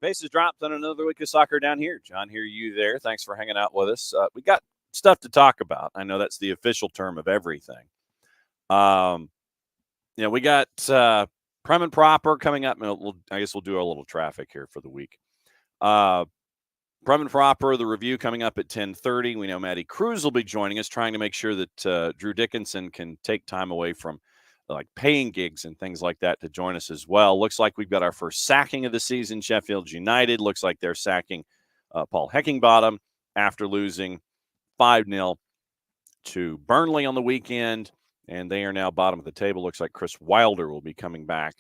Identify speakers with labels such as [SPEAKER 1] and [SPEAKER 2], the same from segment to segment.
[SPEAKER 1] Bases dropped on another week of soccer down here. John, hear you there. Thanks for hanging out with us. We got stuff to talk about. I know that's the official term of everything. We got Prem and Proper coming up. I guess we'll do a little traffic here for the week. Prem and Proper, the review coming up at 10:30. We know Maddie Cruz will be joining us, trying to make sure that Drew Dickinson can take time away from like paying gigs and things like that to join us as well. Looks like we've got our first sacking of the season. Sheffield United looks like they're sacking Paul Heckingbottom after losing 5-0 to Burnley on the weekend, and they are now bottom of the table. Looks like Chris Wilder will be coming back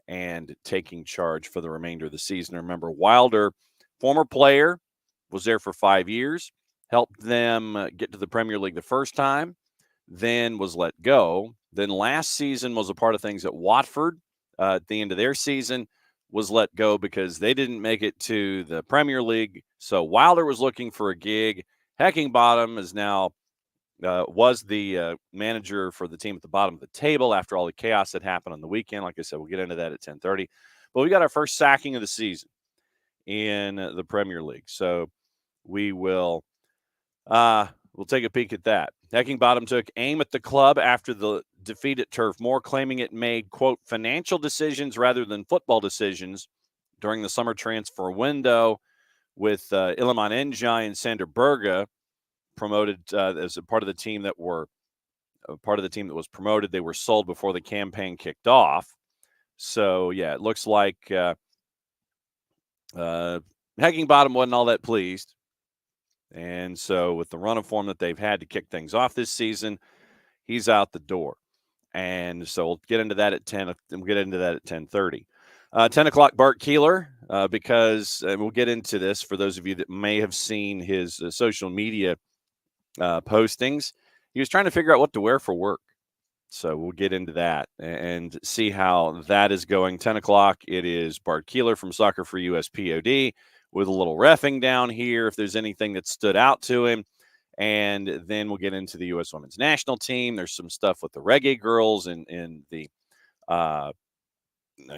[SPEAKER 1] and taking charge for the remainder of the season. Remember, Wilder, former player, was there for 5 years, helped them get to the Premier League the first time, then was let go. Then last season was a part of things at Watford. At the end of their season, was let go because they didn't make it to the Premier League. So Wilder was looking for a gig. Heckingbottom is now was the manager for the team at the bottom of the table after all the chaos that happened on the weekend. Like I said, we'll get into that at 10:30. But we got our first sacking of the season in the Premier League. So we will we'll take a peek at that. Heckingbottom took aim at the club after the defeat at Turf Moor, claiming it made, quote, financial decisions rather than football decisions during the summer transfer window, with Iliman Ndiaye and Sander Berge promoted as a part of the team that was promoted. They were sold before the campaign kicked off. So, yeah, it looks like Heckingbottom wasn't all that pleased. And so with the run of form that they've had to kick things off this season, he's out the door. And so we'll get into that at 10. We'll get into that at 10:30. 10 o'clock, Bart Keeler, because we'll get into this for those of you that may have seen his social media postings. He was trying to figure out what to wear for work. So we'll get into that and see how that is going. 10 o'clock, it is Bart Keeler from Soccer for US POD with a little reffing down here if there's anything that stood out to him. And then we'll get into the U.S. Women's National Team. There's some stuff with the Reggae Girls and the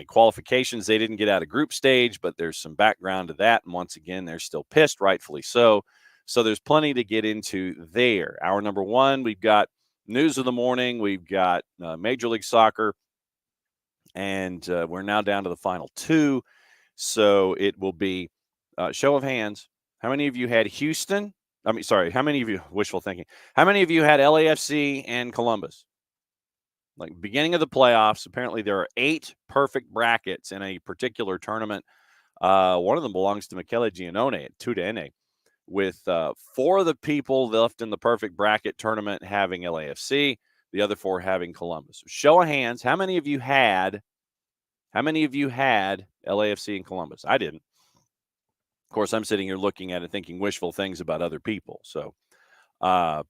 [SPEAKER 1] qualifications. They didn't get out of group stage, but there's some background to that. And once again, they're still pissed, rightfully so. So there's plenty to get into there. Hour number one, we've got news of the morning. We've got Major League Soccer. And we're now down to the final two. So it will be show of hands. How many of you had Houston? How many of you, wishful thinking, how many of you had LAFC and Columbus? Like beginning of the playoffs, apparently there are 8 perfect brackets in a particular tournament. One of them belongs to Michele Giannone at 2-N, with 4 of the people left in the perfect bracket tournament having LAFC, the other 4 having Columbus. So show of hands, how many of you had LAFC and Columbus? I didn't. Of course, I'm sitting here looking at it thinking wishful things about other people. So, so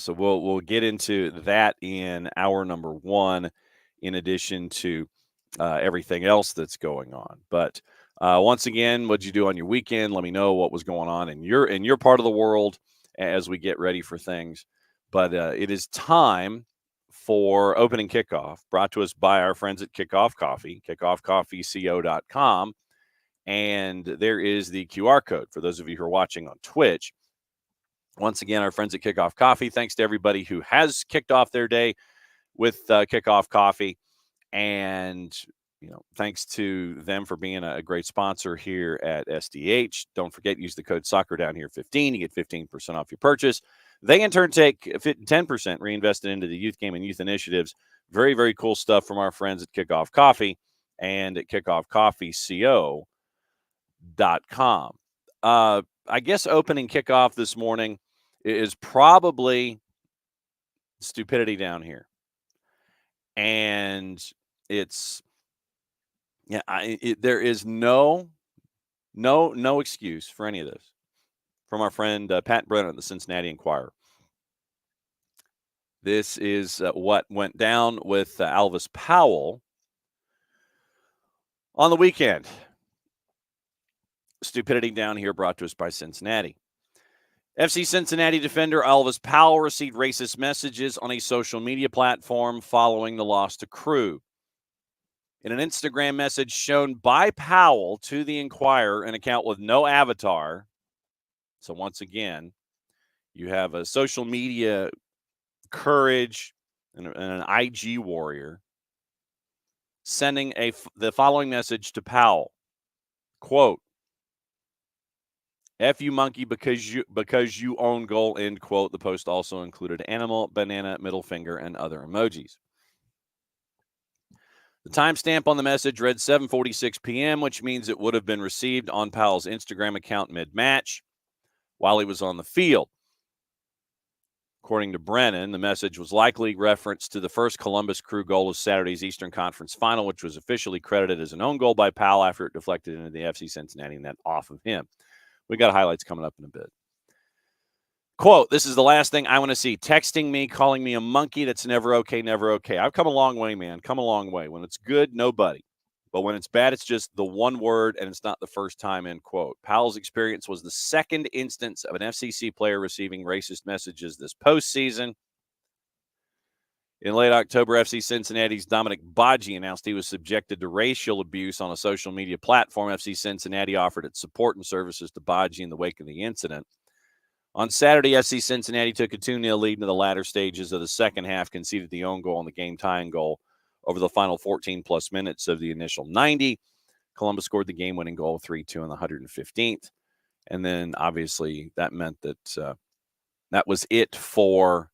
[SPEAKER 1] we'll get into that in hour number one, in addition to everything else that's going on. But once again, what'd you do on your weekend? Let me know what was going on in your part of the world as we get ready for things. But it is time for opening kickoff, brought to us by our friends at Kickoff Coffee, kickoffcoffeeco.com. And there is the QR code for those of you who are watching on Twitch. Once again, our friends at Kickoff Coffee, thanks to everybody who has kicked off their day with Kickoff Coffee. And, thanks to them for being a great sponsor here at SDH. Don't forget, use the code Soccer Down Here 15. You get 15% off your purchase. They, in turn, take 10% reinvested into the youth game and youth initiatives. Very, very cool stuff from our friends at Kickoff Coffee and at kickoffcoffeeco.com. I guess opening kickoff this morning is probably stupidity down here. And it's, there is no excuse for any of this from our friend Pat Brennan, the Cincinnati Enquirer. This is what went down with Alvis Powell on the weekend. Stupidity down here brought to us by Cincinnati. FC Cincinnati defender Alvis Powell received racist messages on a social media platform following the loss to Crew. In an Instagram message shown by Powell to the Inquirer, an account with no avatar. So once again, you have a social media courage and an IG warrior sending the following message to Powell. Quote, F you monkey because you own goal, end quote. The post also included animal, banana, middle finger, and other emojis. The timestamp on the message read 7:46 p.m., which means it would have been received on Powell's Instagram account mid-match while he was on the field. According to Brennan, the message was likely reference to the first Columbus Crew goal of Saturday's Eastern Conference Final, which was officially credited as an own goal by Powell after it deflected into the FC Cincinnati net off of him. We got highlights coming up in a bit. Quote, this is the last thing I want to see. Texting me, calling me a monkey. That's never okay, never okay. I've come a long way, man. Come a long way. When it's good, nobody. But when it's bad, it's just the one word, and it's not the first time, end quote. Powell's experience was the second instance of an FCC player receiving racist messages this postseason. In late October, FC Cincinnati's Dominic Baggi announced he was subjected to racial abuse on a social media platform. FC Cincinnati offered its support and services to Baggi in the wake of the incident. On Saturday, FC Cincinnati took a 2-0 lead into the latter stages of the second half, conceded the own goal and the game-tying goal over the final 14-plus minutes of the initial 90. Columbus scored the game-winning goal 3-2 in the 115th. And then, obviously, that meant that that was it for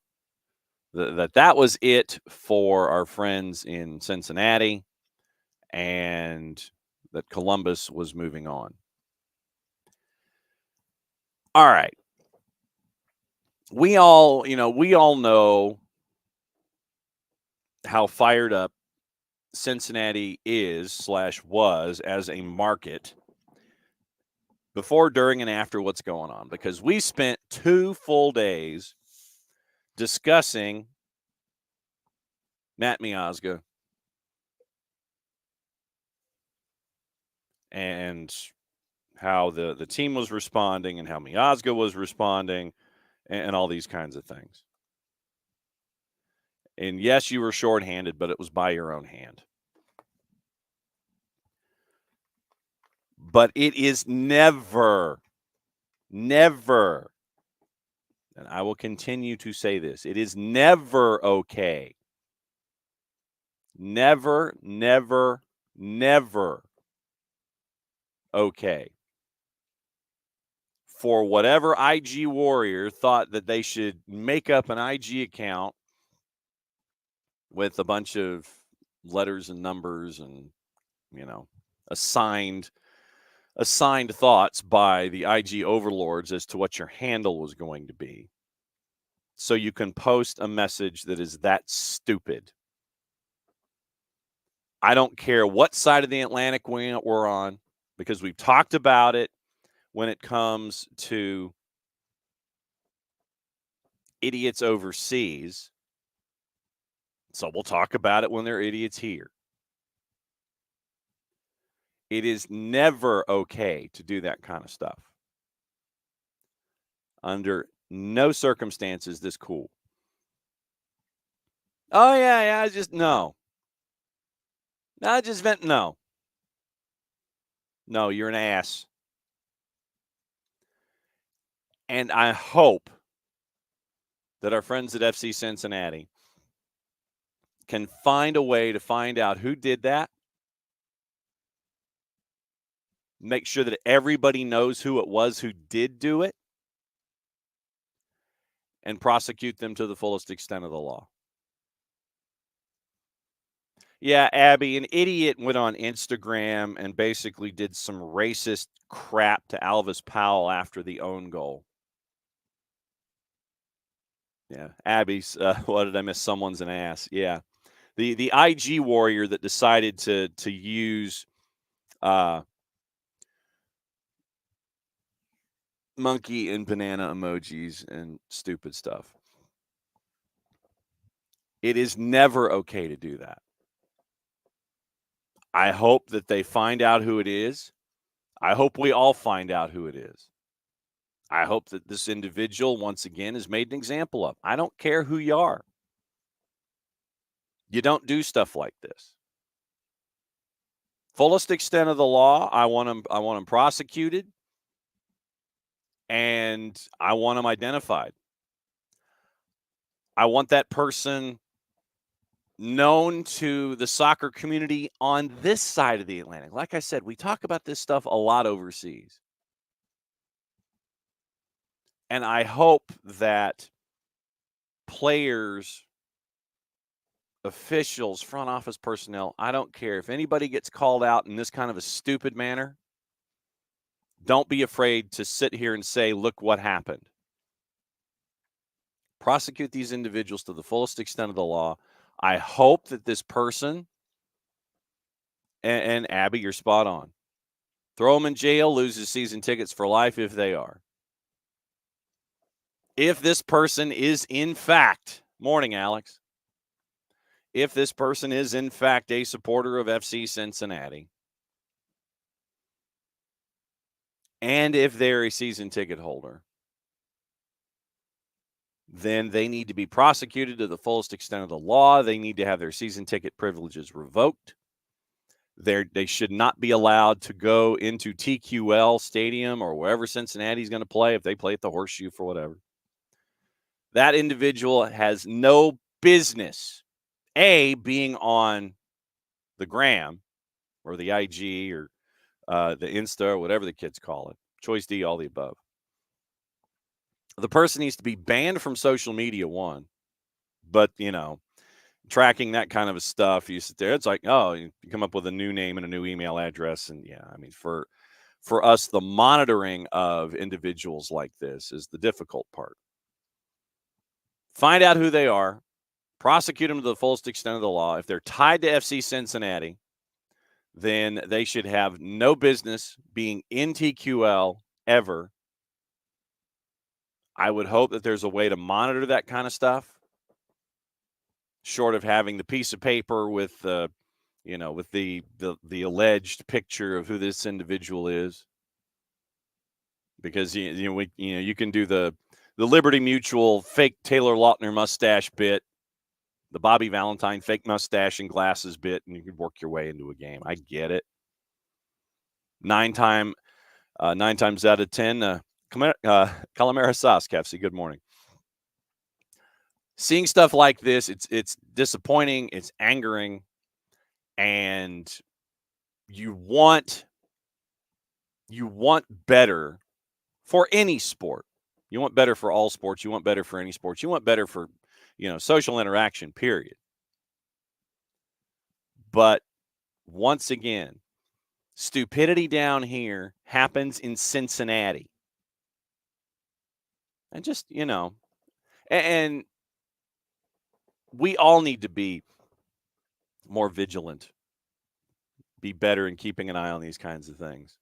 [SPEAKER 1] that was it for our friends in Cincinnati, and that Columbus was moving on. All right. We all know how fired up Cincinnati was as a market before, during, and after what's going on, because we spent 2 full days discussing Matt Miazga and how the team was responding and how Miazga was responding and all these kinds of things. And yes, you were shorthanded, but it was by your own hand. But it is never, and I will continue to say this, it is never okay. Never okay for whatever IG warrior thought that they should make up an IG account with a bunch of letters and numbers and, assigned thoughts by the IG overlords as to what your handle was going to be. So you can post a message that is that stupid. I don't care what side of the Atlantic we're on, because we've talked about it when it comes to idiots overseas. So we'll talk about it when they're idiots here. It is never okay to do that kind of stuff. Under no circumstances this cool. Oh, yeah, I just, no. I just meant no. No, you're an ass. And I hope that our friends at FC Cincinnati can find a way to find out who did that. Make sure that everybody knows who it was who did do it, and prosecute them to the fullest extent of the law. Yeah, Abby, an idiot went on Instagram and basically did some racist crap to Alvis Powell after the own goal. Yeah, Abby's, what did I miss? Someone's an ass. Yeah. The IG warrior that decided to use monkey and banana emojis and stupid stuff. It is never okay to do that. I hope that they find out who it is. I hope we all find out who it is. I hope that this individual, once again, is made an example of. I don't care who you are. You don't do stuff like this. Fullest extent of the law, I want them prosecuted, and I want them identified. I want that person known to the soccer community on this side of the Atlantic. Like I said, we talk about this stuff a lot overseas. And I hope that players, officials, front office personnel, I don't care. If anybody gets called out in this kind of a stupid manner, don't be afraid to sit here and say, look what happened. Prosecute these individuals to the fullest extent of the law. I hope that this person, and Abby, you're spot on. Throw them in jail, loses season tickets for life if they are. If this person is in fact, morning, Alex. If this person is in fact a supporter of FC Cincinnati, and if they're a season ticket holder, then they need to be prosecuted to the fullest extent of the law. They need to have their season ticket privileges revoked. They should not be allowed to go into TQL Stadium or wherever Cincinnati's going to play, if they play at the Horseshoe for whatever. That individual has no business, being on the gram or the IG or the Insta or whatever the kids call it. Choice D, all the above. The person needs to be banned from social media, one. But, tracking that kind of stuff, you sit there, it's like, oh, you come up with a new name and a new email address. And, for us, the monitoring of individuals like this is the difficult part. Find out who they are, prosecute them to the fullest extent of the law. If they're tied to FC Cincinnati, then they should have no business being in TQL ever. I would hope that there's a way to monitor that kind of stuff, short of having the piece of paper with the alleged picture of who this individual is. Because you can do the Liberty Mutual fake Taylor Lautner mustache bit, the Bobby Valentine fake mustache and glasses bit, and you can work your way into a game. I get it. 9 times out of 10, Calamara sauce, Kefsey. Good morning. Seeing stuff like this, it's disappointing, it's angering, and you want better for any sport. You want better for all sports. You want better for any sports. You want better for, social interaction, period. But once again, stupidity down here happens in Cincinnati. And just, and we all need to be more vigilant, be better in keeping an eye on these kinds of things.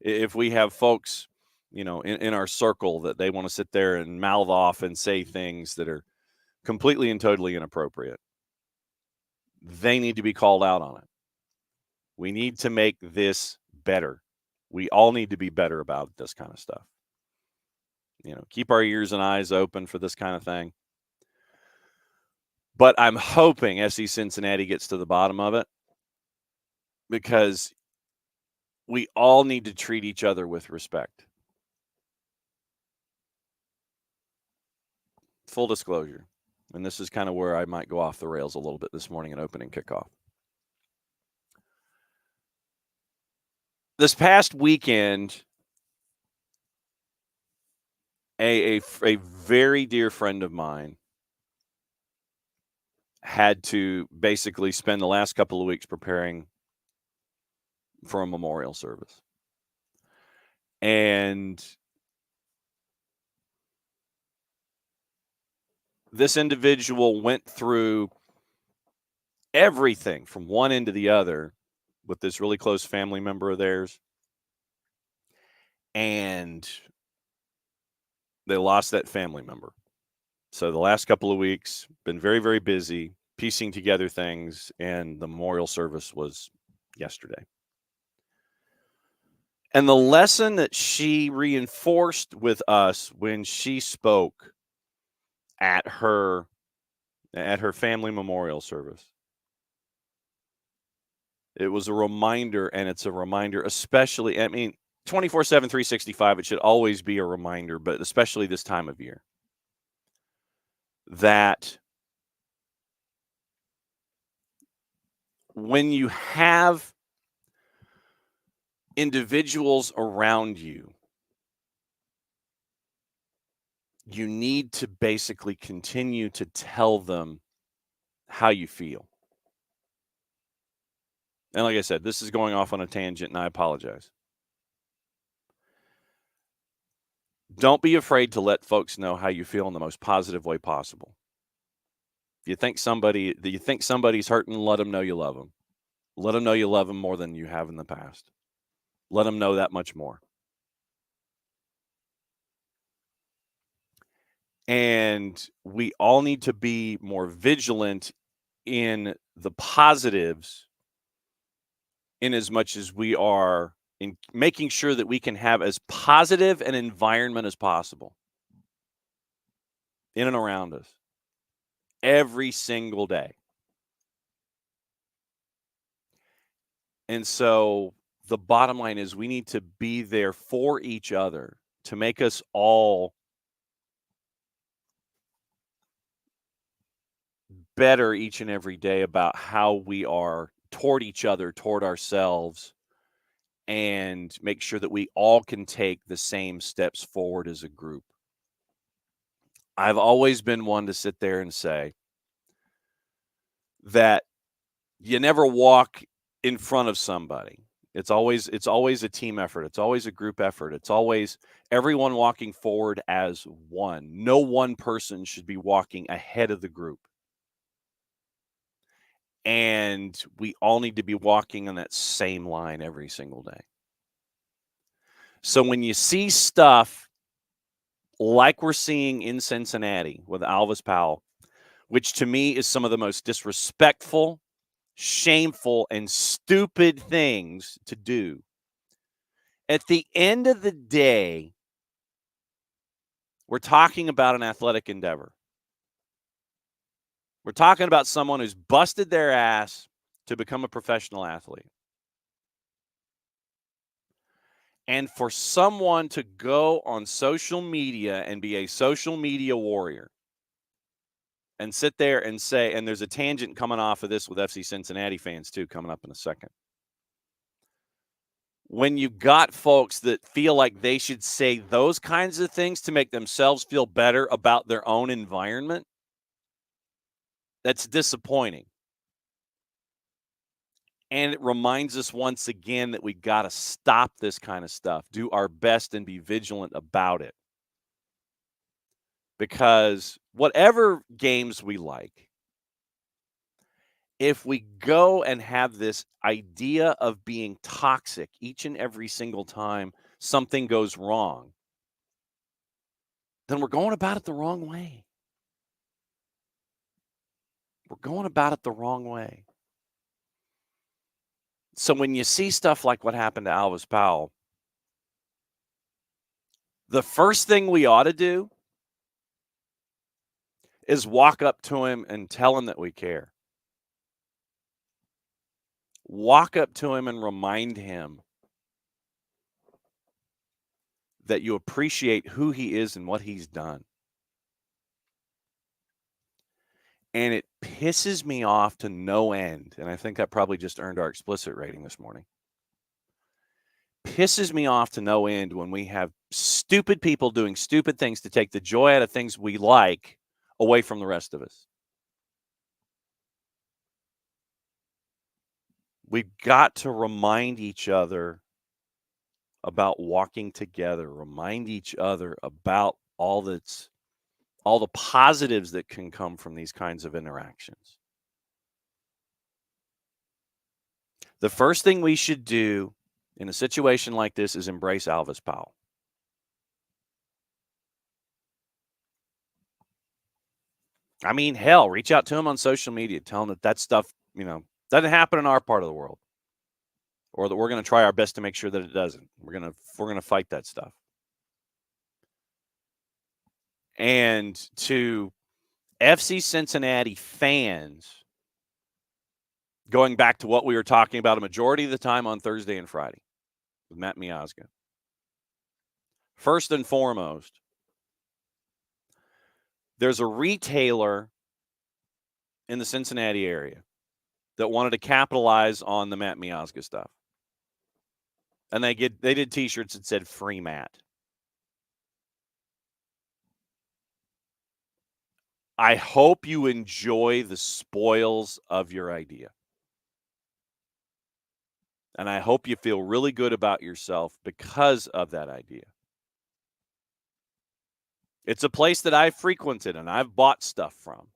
[SPEAKER 1] If we have folks, in our circle that they want to sit there and mouth off and say things that are completely and totally inappropriate, they need to be called out on it. We need to make this better. We all need to be better about this kind of stuff. Keep our ears and eyes open for this kind of thing. But I'm hoping FC Cincinnati gets to the bottom of it, because we all need to treat each other with respect. Full disclosure, and this is kind of where I might go off the rails a little bit this morning in opening kickoff. This past weekend, a very dear friend of mine had to basically spend the last couple of weeks preparing for a memorial service. And this individual went through everything from one end to the other with this really close family member of theirs. And they lost that family member. So the last couple of weeks, been very, very busy piecing together things, and the memorial service was yesterday. And the lesson that she reinforced with us when she spoke at her family memorial service It was a reminder, and it's a reminder, especially, I mean, 24/7, 365, it should always be a reminder, but especially this time of year, that when you have individuals around you, you need to basically continue to tell them how you feel. And like I said, this is going off on a tangent, and I apologize. Don't be afraid to let folks know how you feel in the most positive way possible. If you think somebody's hurting, let them know you love them. Let them know you love them more than you have in the past. Let them know that much more. And we all need to be more vigilant in the positives, in as much as we are in making sure that we can have as positive an environment as possible in and around us every single day. And so the bottom line is we need to be there for each other to make us all better each and every day about how we are toward each other, toward ourselves, and make sure that we all can take the same steps forward as a group. I've always been one to sit there and say that you never walk in front of somebody. It's always a team effort. It's always a group effort. It's always everyone walking forward as one. No one person should be walking ahead of the group. And we all need to be walking on that same line every single day. So when you see stuff like we're seeing in Cincinnati with Alvis Powell, which to me is some of the most disrespectful, shameful, and stupid things to do, at the end of the day, we're talking about an athletic endeavor. We're talking about someone who's busted their ass to become a professional athlete. And for someone to go on social media and be a social media warrior and sit there and say, and there's a tangent coming off of this with FC Cincinnati fans too, coming up in a second. When you got folks that feel like they should say those kinds of things to make themselves feel better about their own environment, that's disappointing. And it reminds us once again that we got to stop this kind of stuff, do our best and be vigilant about it. Because whatever games we like, if we go and have this idea of being toxic each and every single time something goes wrong, then we're going about it the wrong way. We're going about it the wrong way. So when you see stuff like what happened to Alvis Powell, the first thing we ought to do is walk up to him and tell him that we care. Walk up to him and remind him that you appreciate who he is and what he's done. And it pisses me off to no end, and I think that probably just earned our explicit rating this morning. Pisses me off to no end when we have stupid people doing stupid things to take the joy out of things we like away from the rest of us. We've got to remind each other about walking together, remind each other about all the positives that can come from these kinds of interactions. The first thing we should do in a situation like this is embrace Alvis Powell. I mean, hell, reach out to him on social media. Tell him that stuff, doesn't happen in our part of the world, or that we're going to try our best to make sure that it doesn't. We're going to fight that stuff. And to FC Cincinnati fans going back to what we were talking about a majority of the time on Thursday and Friday with Matt Miazga. First and foremost, there's a retailer in the Cincinnati area that wanted to capitalize on the Matt Miazga stuff. And they did T-shirts that said "Free Matt." I hope you enjoy the spoils of your idea. And I hope you feel really good about yourself because of that idea. It's a place that I've frequented and I've bought stuff from.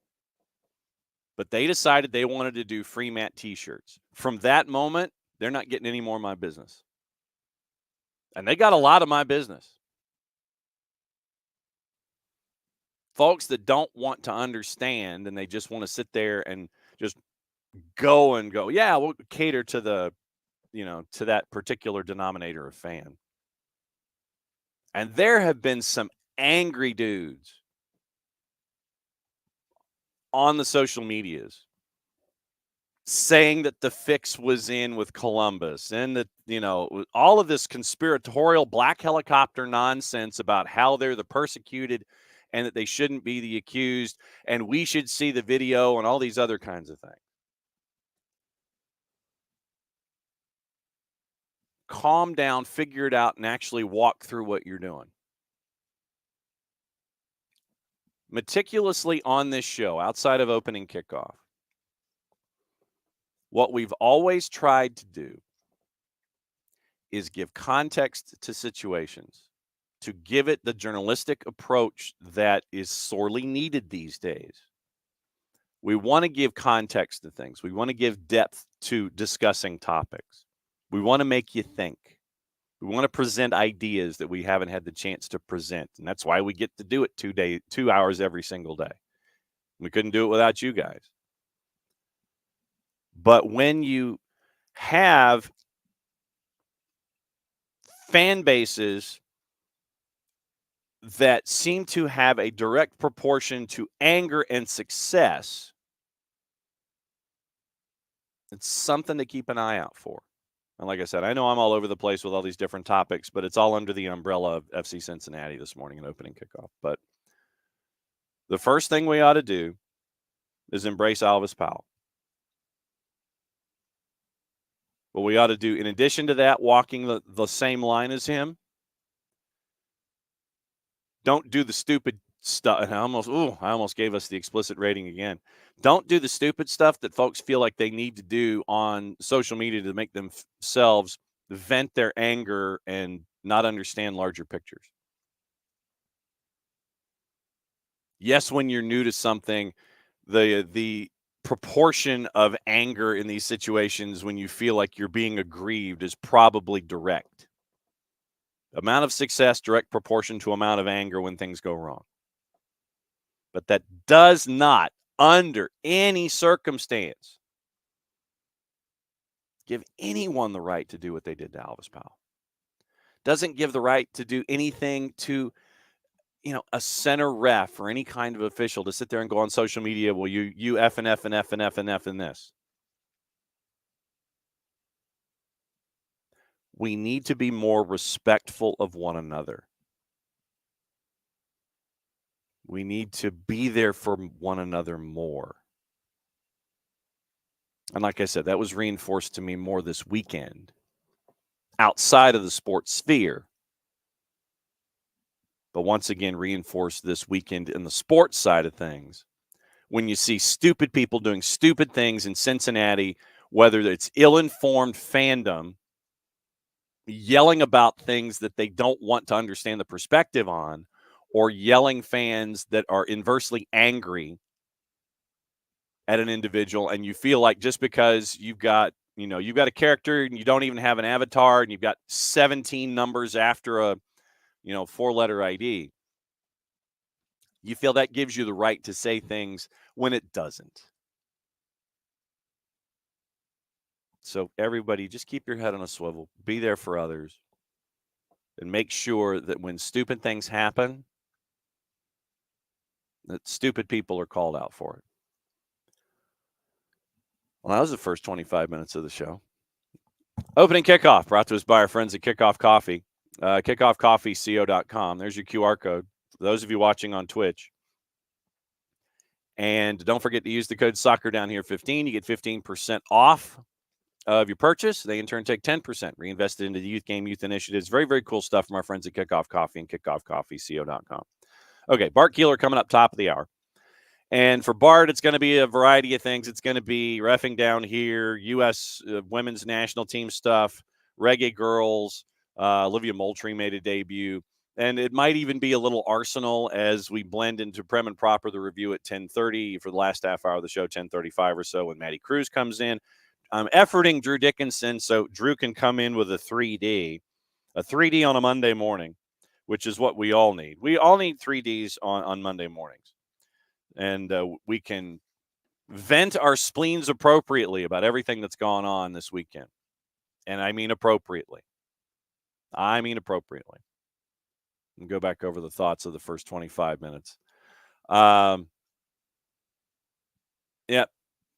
[SPEAKER 1] But they decided they wanted to do Free Matt T-shirts. From that moment, they're not getting any more of my business. And they got a lot of my business. Folks that don't want to understand and they just want to sit there and just go, yeah, we'll cater to to that particular denominator of fan. And there have been some angry dudes on the social medias saying that the fix was in with Columbus and that, all of this conspiratorial black helicopter nonsense about how they're the persecuted and that they shouldn't be the accused and we should see the video and all these other kinds of things. Calm down, figure it out, and actually walk through what you're doing. Meticulously on this show, outside of opening kickoff, what we've always tried to do is give context to situations, to give it the journalistic approach that is sorely needed these days. We want to give context to things. We want to give depth to discussing topics. We want to make you think. We want to present ideas that we haven't had the chance to present. And that's why we get to do it 2 hours every single day. We couldn't do it without you guys. But when you have fan bases that seem to have a direct proportion to anger and success, it's something to keep an eye out for. And like I said, I know I'm all over the place with all these different topics, but it's all under the umbrella of FC Cincinnati this morning in opening kickoff. But the first thing we ought to do is embrace Alvis Powell. What we ought to do, in addition to that, walking the same line as him, don't do the stupid stuff. I almost gave us the explicit rating again. Don't do the stupid stuff that folks feel like they need to do on social media to make themselves vent their anger and not understand larger pictures. Yes, when you're new to something, the proportion of anger in these situations when you feel like you're being aggrieved is probably direct. Amount of success, direct proportion to amount of anger when things go wrong. But that does not, under any circumstance, give anyone the right to do what they did to Alvis Powell. Doesn't give the right to do anything to, a center ref or any kind of official to sit there and go on social media, well, you F and F and F and F and F and this. We need to be more respectful of one another. We need to be there for one another more. And like I said, that was reinforced to me more this weekend outside of the sports sphere. But once again, reinforced this weekend in the sports side of things. When you see stupid people doing stupid things in Cincinnati, whether it's ill-informed fandom, yelling about things that they don't want to understand the perspective on, or yelling fans that are inversely angry at an individual, and you feel like just because you've got a character and you don't even have an avatar and you've got 17 numbers after a 4-letter ID, you feel that gives you the right to say things when it doesn't. So everybody, just keep your head on a swivel, be there for others, and make sure that when stupid things happen, that stupid people are called out for it. Well, that was the first 25 minutes of the show. Opening kickoff brought to us by our friends at Kickoff Coffee. KickoffCoffeeCO.com. There's your QR code for those of you watching on Twitch. And don't forget to use the code SoccerDownHere15. You get 15% off of your purchase. They in turn take 10%, reinvested into the youth game, youth initiatives. Very, very cool stuff from our friends at Kickoff Coffee and KickoffCoffeeCO.com. Okay, Bart Keeler coming up top of the hour. And for Bart, it's going to be a variety of things. It's going to be reffing down here, U.S. Women's national team stuff, Reggae Girls. Olivia Moultrie made a debut. And it might even be a little Arsenal as we blend into Prem and Proper, the review at 10:30 for the last half hour of the show, 10:35 or so when Maddie Cruz comes in. I'm efforting Drew Dickinson so Drew can come in with a 3D on a Monday morning, which is what we all need. We all need 3Ds on Monday mornings. And we can vent our spleens appropriately about everything that's gone on this weekend. And I mean appropriately. And go back over the thoughts of the first 25 minutes. Yeah,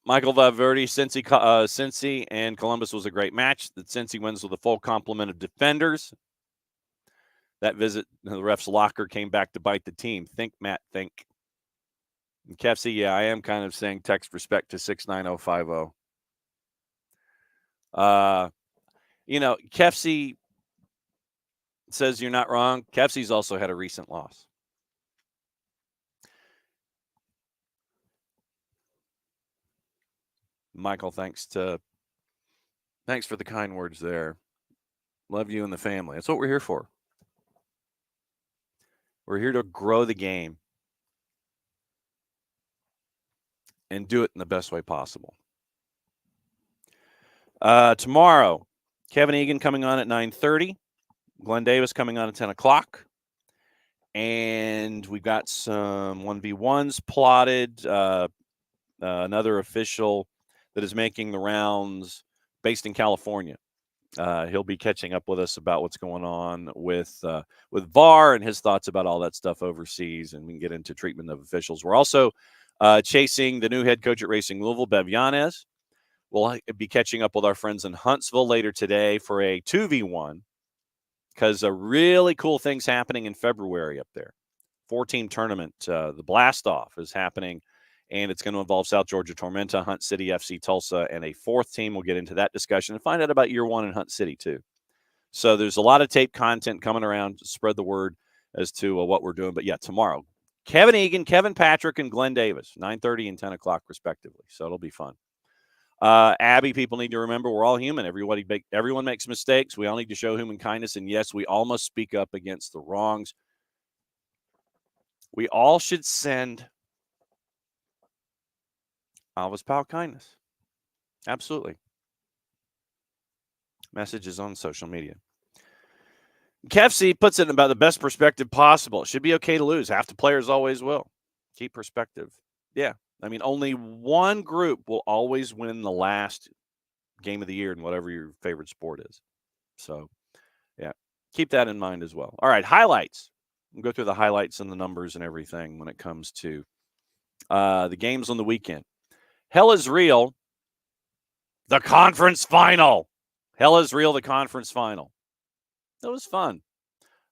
[SPEAKER 1] Michael Valverde, Cincy, and Columbus was a great match. The Cincy wins with a full complement of defenders. That visit, the ref's locker came back to bite the team. Think, Matt, think. And Kefsey, yeah, I am kind of saying text respect to 69050. Kefsey says you're not wrong. Kefsey's also had a recent loss. Michael, thanks for the kind words there. Love you and the family. That's what we're here for. We're here to grow the game and do it in the best way possible. Tomorrow, Kevin Egan coming on at 9:30. Glenn Davis coming on at 10 o'clock. And we've got some 1v1s plotted. Another official that is making the rounds based in California. He'll be catching up with us about what's going on with VAR and his thoughts about all that stuff overseas, and we can get into treatment of officials. We're also chasing the new head coach at Racing Louisville, Bev Yanez. We'll be catching up with our friends in Huntsville later today for a 2v1 because really cool things happening in February up there. 4-team tournament. The Blast-Off is happening, and it's going to involve South Georgia Tormenta, Hunt City, FC Tulsa, and a fourth team. We'll get into that discussion and find out about year one in Hunt City, too. So there's a lot of tape content coming around to spread the word as to what we're doing. But, yeah, tomorrow, Kevin Egan, Kevin Patrick, and Glenn Davis, 9:30 and 10 o'clock, respectively. So it'll be fun. Abby, people need to remember we're all human. Everyone makes mistakes. We all need to show human kindness. And, yes, we all must speak up against the wrongs. We all should send Alvis Powell kindness. Absolutely. Messages on social media. Kefsey puts it in about the best perspective possible. It should be okay to lose. Half the players always will. Keep perspective. Yeah. I mean, only one group will always win the last game of the year in whatever your favorite sport is. So, yeah, keep that in mind as well. All right, highlights. We'll go through the highlights and the numbers and everything when it comes to the games on the weekend. Hell is real. The conference final. Hell is real. The conference final. That was fun.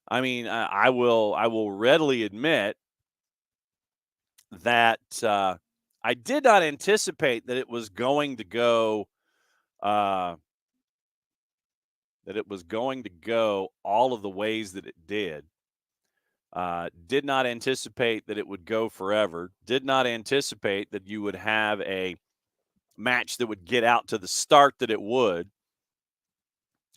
[SPEAKER 1] I mean, I will readily admit that I did not anticipate that it was going to go. That it was going to go all of the ways that it did. Did not anticipate that it would go forever. Did not anticipate that you would have a match that would get out to the start that it would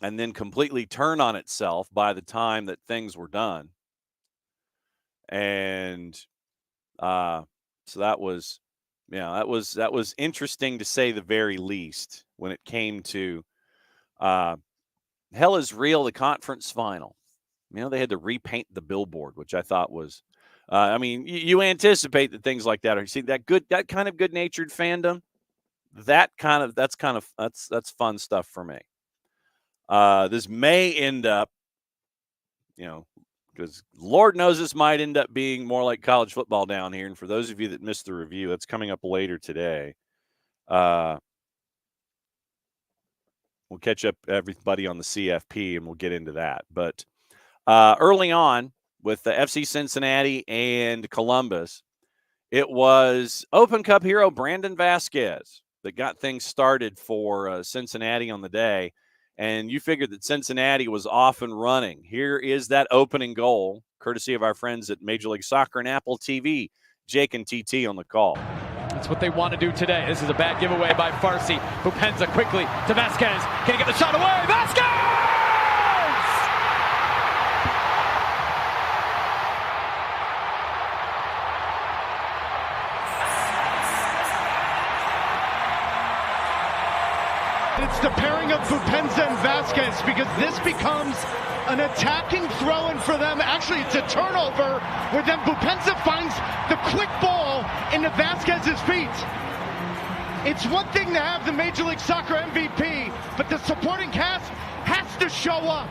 [SPEAKER 1] and then completely turn on itself by the time that things were done. And so that was interesting to say the very least when it came to Hell is Real, the conference final. They had to repaint the billboard, which I thought was, you anticipate that things like that are, see that kind of good-natured fandom. That's fun stuff for me. This may end up, because Lord knows this might end up being more like college football down here. And for those of you that missed the review, it's coming up later today. We'll catch up everybody on the CFP, and we'll get into that. But early on with the FC Cincinnati and Columbus, it was Open Cup hero Brandon Vasquez that got things started for Cincinnati on the day. And you figured that Cincinnati was off and running. Here is that opening goal, courtesy of our friends at Major League Soccer and Apple TV. Jake and TT on the call.
[SPEAKER 2] That's what they want to do today. This is a bad giveaway by Farsi. Bupenza quickly to Vasquez. Can he get the shot away? Vasquez!
[SPEAKER 3] It's the pairing of Bupenza and Vasquez, because this becomes an attacking throw-in for them. Actually, it's a turnover where then Bupenza finds the quick ball into Vasquez's feet. It's one thing to have the Major League Soccer MVP, but the supporting cast has to show up.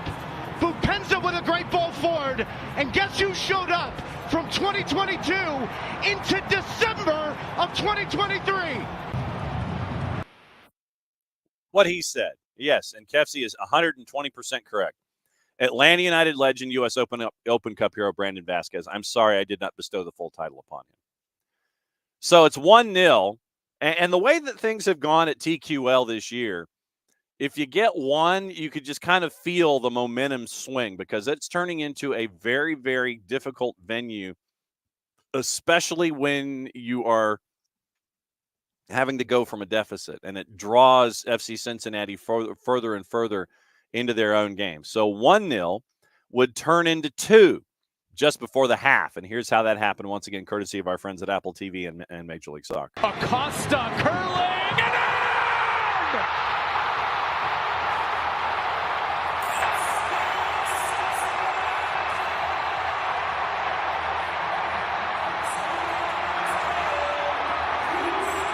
[SPEAKER 3] Bupenza with a great ball forward, and guess who showed up from 2022 into December of 2023?
[SPEAKER 1] What he said. Yes, and Kefsey is 120% correct. Atlanta United legend, U.S. Open Cup hero Brandon Vasquez. I'm sorry I did not bestow the full title upon him. So it's 1-0, and the way that things have gone at TQL this year, if you get one, you could just kind of feel the momentum swing, because it's turning into a very, very difficult venue, especially when you are having to go from a deficit, and it draws FC Cincinnati further and further into their own game. So 1-0 would turn into 2 just before the half, and here's how that happened, once again, courtesy of our friends at Apple TV and Major League Soccer.
[SPEAKER 2] Acosta curling, and in!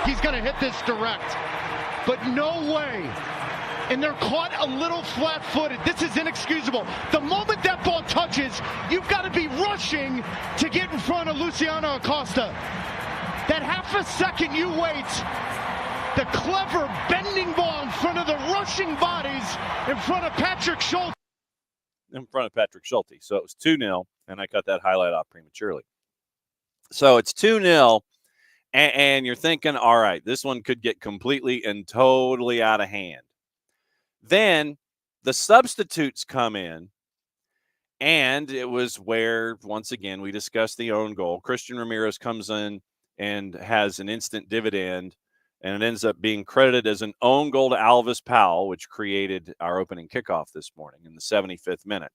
[SPEAKER 3] He's going to hit this direct, but no way. And they're caught a little flat-footed. This is inexcusable. The moment that ball touches, you've got to be rushing to get in front of Luciano Acosta. That half a second you wait, the clever bending ball in front of the rushing bodies in front of Patrick Schulte.
[SPEAKER 1] So it was 2-0, and I cut that highlight off prematurely. So it's 2-0. And you're thinking, all right, this one could get completely and totally out of hand. Then the substitutes come in, and it was where, once again, we discussed the own goal. Christian Ramirez comes in and has an instant dividend, and it ends up being credited as an own goal to Alvis Powell, which created our opening kickoff this morning in the 75th minute.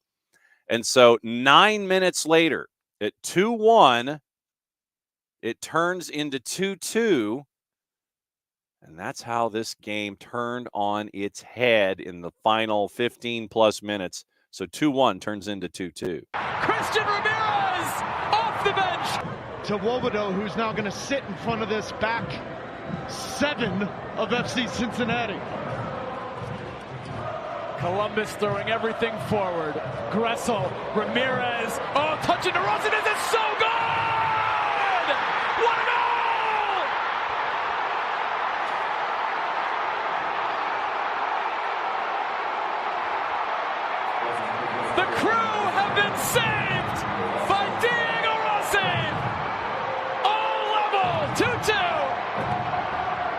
[SPEAKER 1] And so 9 minutes later, at 2-1, it turns into 2-2, and that's how this game turned on its head in the final 15-plus minutes. So 2-1 turns into 2-2.
[SPEAKER 2] Christian Ramirez off the bench.
[SPEAKER 3] To Wobodo, who's now going to sit in front of this back 7 of FC Cincinnati.
[SPEAKER 2] Columbus throwing everything forward. Gressel, Ramirez. Oh, touching to Rossi. This is so good! What a goal! The crew have been saved by Diego Rossi. All level, 2-2.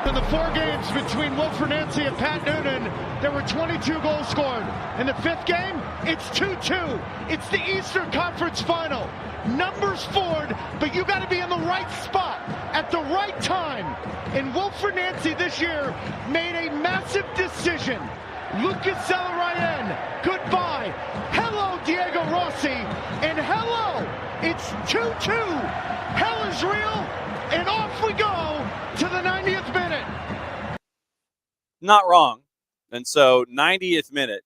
[SPEAKER 3] In the 4 games between Wilfred Nancy and Pat Noonan, there were 22 goals scored. In the 5th game, it's 2-2. It's the Eastern Conference Final. Numbers forward, but you got to be in the right spot at the right time. And Wilfred Nancy this year made a massive decision. Lucas Zelarayan, goodbye. Hello, Diego Rossi. And hello, it's 2-2. Hell is real. And off we go to the 90th minute.
[SPEAKER 1] Not wrong. And so 90th minute.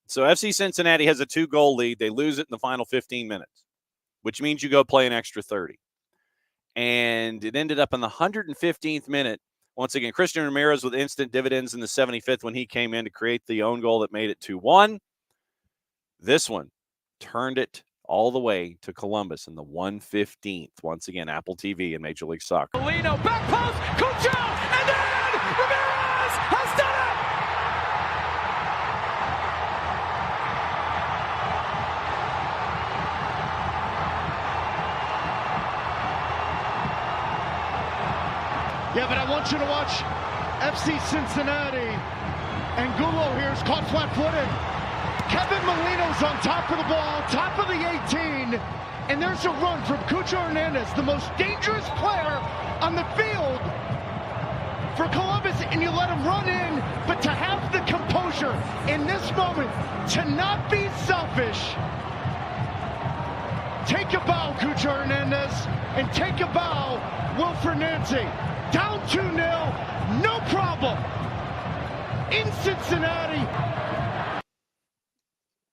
[SPEAKER 1] So FC Cincinnati has a 2-goal lead. They lose it in the final 15 minutes, which means you go play an extra 30. And it ended up in the 115th minute. Once again, Christian Ramirez with instant dividends in the 75th when he came in to create the own goal that made it 2-1. This one turned it all the way to Columbus in the 115th. Once again, Apple TV and Major League Soccer.
[SPEAKER 2] Molino, back post, Cucho, and then Ramirez has done
[SPEAKER 3] Yeah, but I want you to watch FC Cincinnati. Angulo here is caught flat-footed. Kevin Molino's on top of the ball, top of the 18. And there's a run from Cucho Hernandez, the most dangerous player on the field for Columbus, and you let him run in, but to have the composure in this moment, to not be selfish. Take a bow, Cucho Hernandez, and take a bow, Wilfred Nancy. Down 2-0, no problem. In Cincinnati.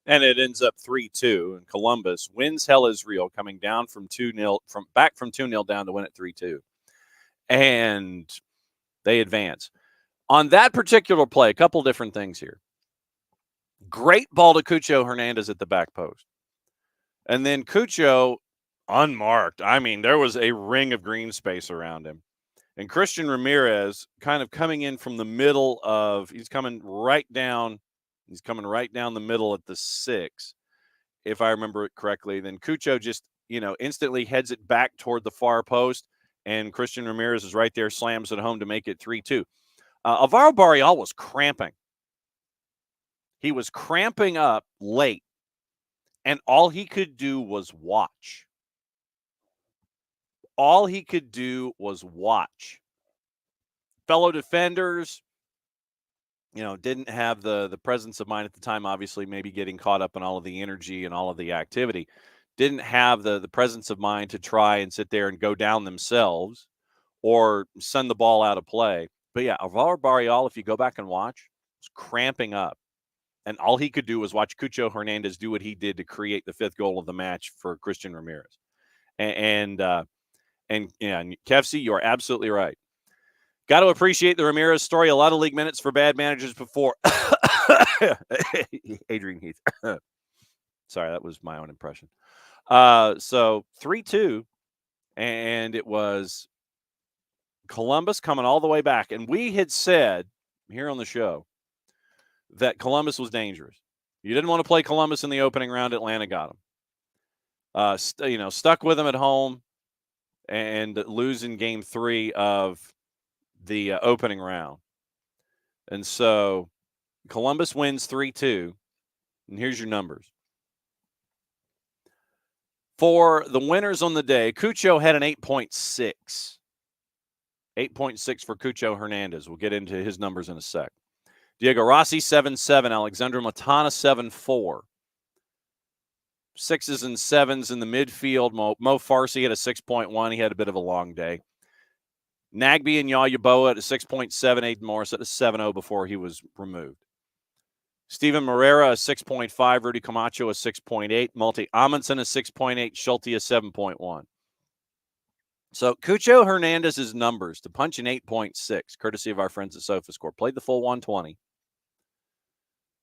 [SPEAKER 1] And it ends up 3-2, and Columbus wins Hell is Real, coming down from 2-0, from 2-0 down to win it 3-2. And they advance. On that particular play, a couple different things here. Great ball to Cucho Hernandez at the back post. And then Cucho, unmarked. I mean, there was a ring of green space around him. And Christian Ramirez kind of coming in from the middle of, he's coming right down the middle at the 6, if I remember it correctly. Then Cucho just, instantly heads it back toward the far post, and Christian Ramirez is right there, slams it home to make it 3-2. Alvaro Barrial was cramping. He was cramping up late, and all he could do was watch. All he could do was watch. Fellow defenders, didn't have the presence of mind at the time, obviously, maybe getting caught up in all of the energy and all of the activity. Didn't have the presence of mind to try and sit there and go down themselves or send the ball out of play. But yeah, Alvaro Barrial, if you go back and watch, was cramping up. And all he could do was watch Cucho Hernandez do what he did to create the 5th goal of the match for Christian Ramirez. And Kefsi, you are absolutely right. Got to appreciate the Ramirez story. A lot of league minutes for bad managers before. Adrian Heath. Sorry, that was my own impression. So 3-2, and it was Columbus coming all the way back. And we had said here on the show that Columbus was dangerous. You didn't want to play Columbus in the opening round. Atlanta got them. Stuck with them at home and losing game 3 of the opening round. And so Columbus wins 3-2. And here's your numbers. For the winners on the day, Cucho had an 8.6. 8.6 for Cucho Hernandez. We'll get into his numbers in a sec. Diego Rossi, 7.7. Alexandre Matana, 7.4. 6s and 7s in the midfield. Mo Farsi had a 6.1. He had a bit of a long day. Nagbe and Yayaboa at a 6.7. Aiden Morris at a 7.0 before he was removed. Steven Moreira, a 6.5. Rudy Camacho, a 6.8. Malte Amundsen, a 6.8. Schulte, a 7.1. So Cucho Hernandez's numbers to punch an 8.6, courtesy of our friends at SofaScore. Played the full 120.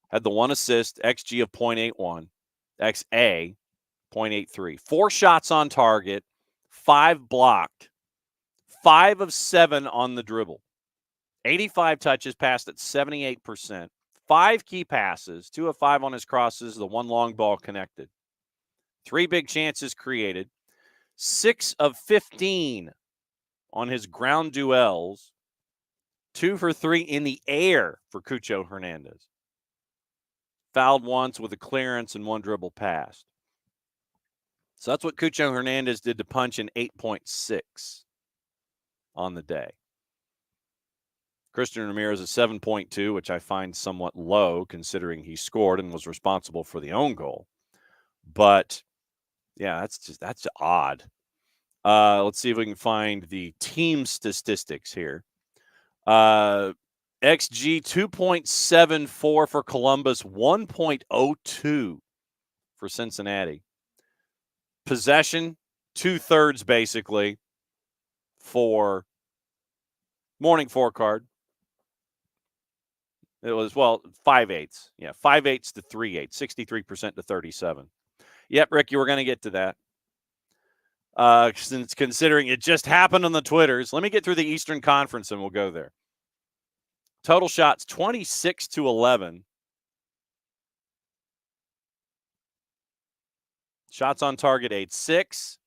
[SPEAKER 1] Had the 1 assist, XG of 0.81, XA 0.83. 4 shots on target, 5 blocked, 5 of 7 on the dribble. 85 touches, passed at 78%. 5 key passes, 2 of 5 on his crosses, the 1 long ball connected. 3 big chances created. 6 of 15 on his ground duels. 2 for 3 in the air for Cucho Hernandez. Fouled once with a clearance and 1 dribble passed. So that's what Cucho Hernandez did to punch an 8.6 on the day. Christian Ramirez is 7.2, which I find somewhat low considering he scored and was responsible for the own goal. But yeah, that's odd. Let's see if we can find the team statistics here. XG 2.74 for Columbus, 1.02 for Cincinnati. Possession, 2/3 basically for Morning Forecard. It was, 5/8. Yeah, 5/8 to 3/8, 63% to 37. Yep, Rick, you were going to get to that. Since considering it just happened on the Twitters. Let me get through the Eastern Conference and we'll go there. Total shots, 26 to 11. Shots on target, 8-6.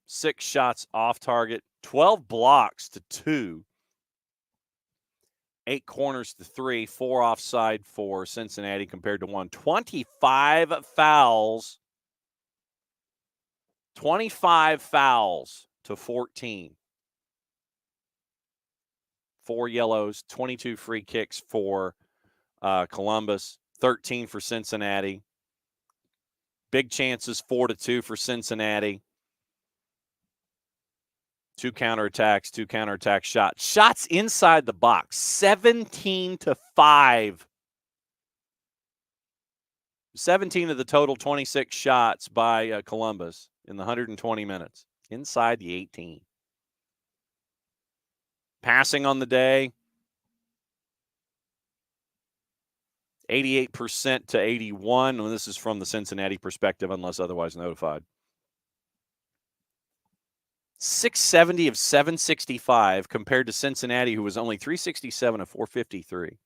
[SPEAKER 1] 6 shots off target, 12 blocks to 2, 8 corners to 3, 4 offside for Cincinnati compared to 1. 25 fouls. 25 fouls to 14. 4 yellows, 22 free kicks for Columbus, 13 for Cincinnati. Big chances, 4-2 for Cincinnati. 2 counterattacks, 2 counterattack shots. Shots inside the box, 17-5. 17 of the total 26 shots by Columbus in the 120 minutes inside the 18. Passing on the day, 88% to 81. And this is from the Cincinnati perspective, unless otherwise notified. 670 of 765 compared to Cincinnati, who was only 367 of 453.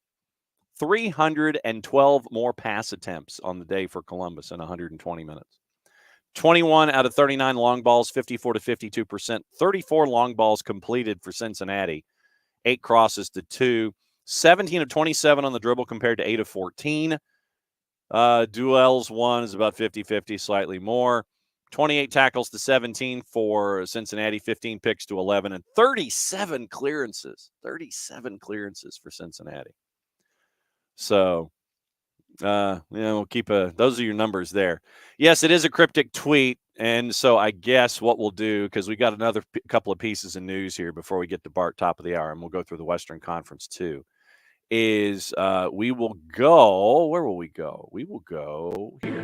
[SPEAKER 1] 312 more pass attempts on the day for Columbus in 120 minutes. 21 out of 39 long balls, 54 to 52%. 34 long balls completed for Cincinnati. 8 crosses to 2. 17 of 27 on the dribble compared to 8 of 14. Duels won is about 50-50, slightly more. 28 tackles to 17 for Cincinnati, 15 picks to 11, and 37 clearances. 37 clearances for Cincinnati. So, we'll keep those are your numbers there. Yes, it is a cryptic tweet, and so I guess what we'll do, because we got another couple of pieces of news here before we get to Bart, top of the hour, and we'll go through the Western Conference too, is we will go, where will we go? We will go here.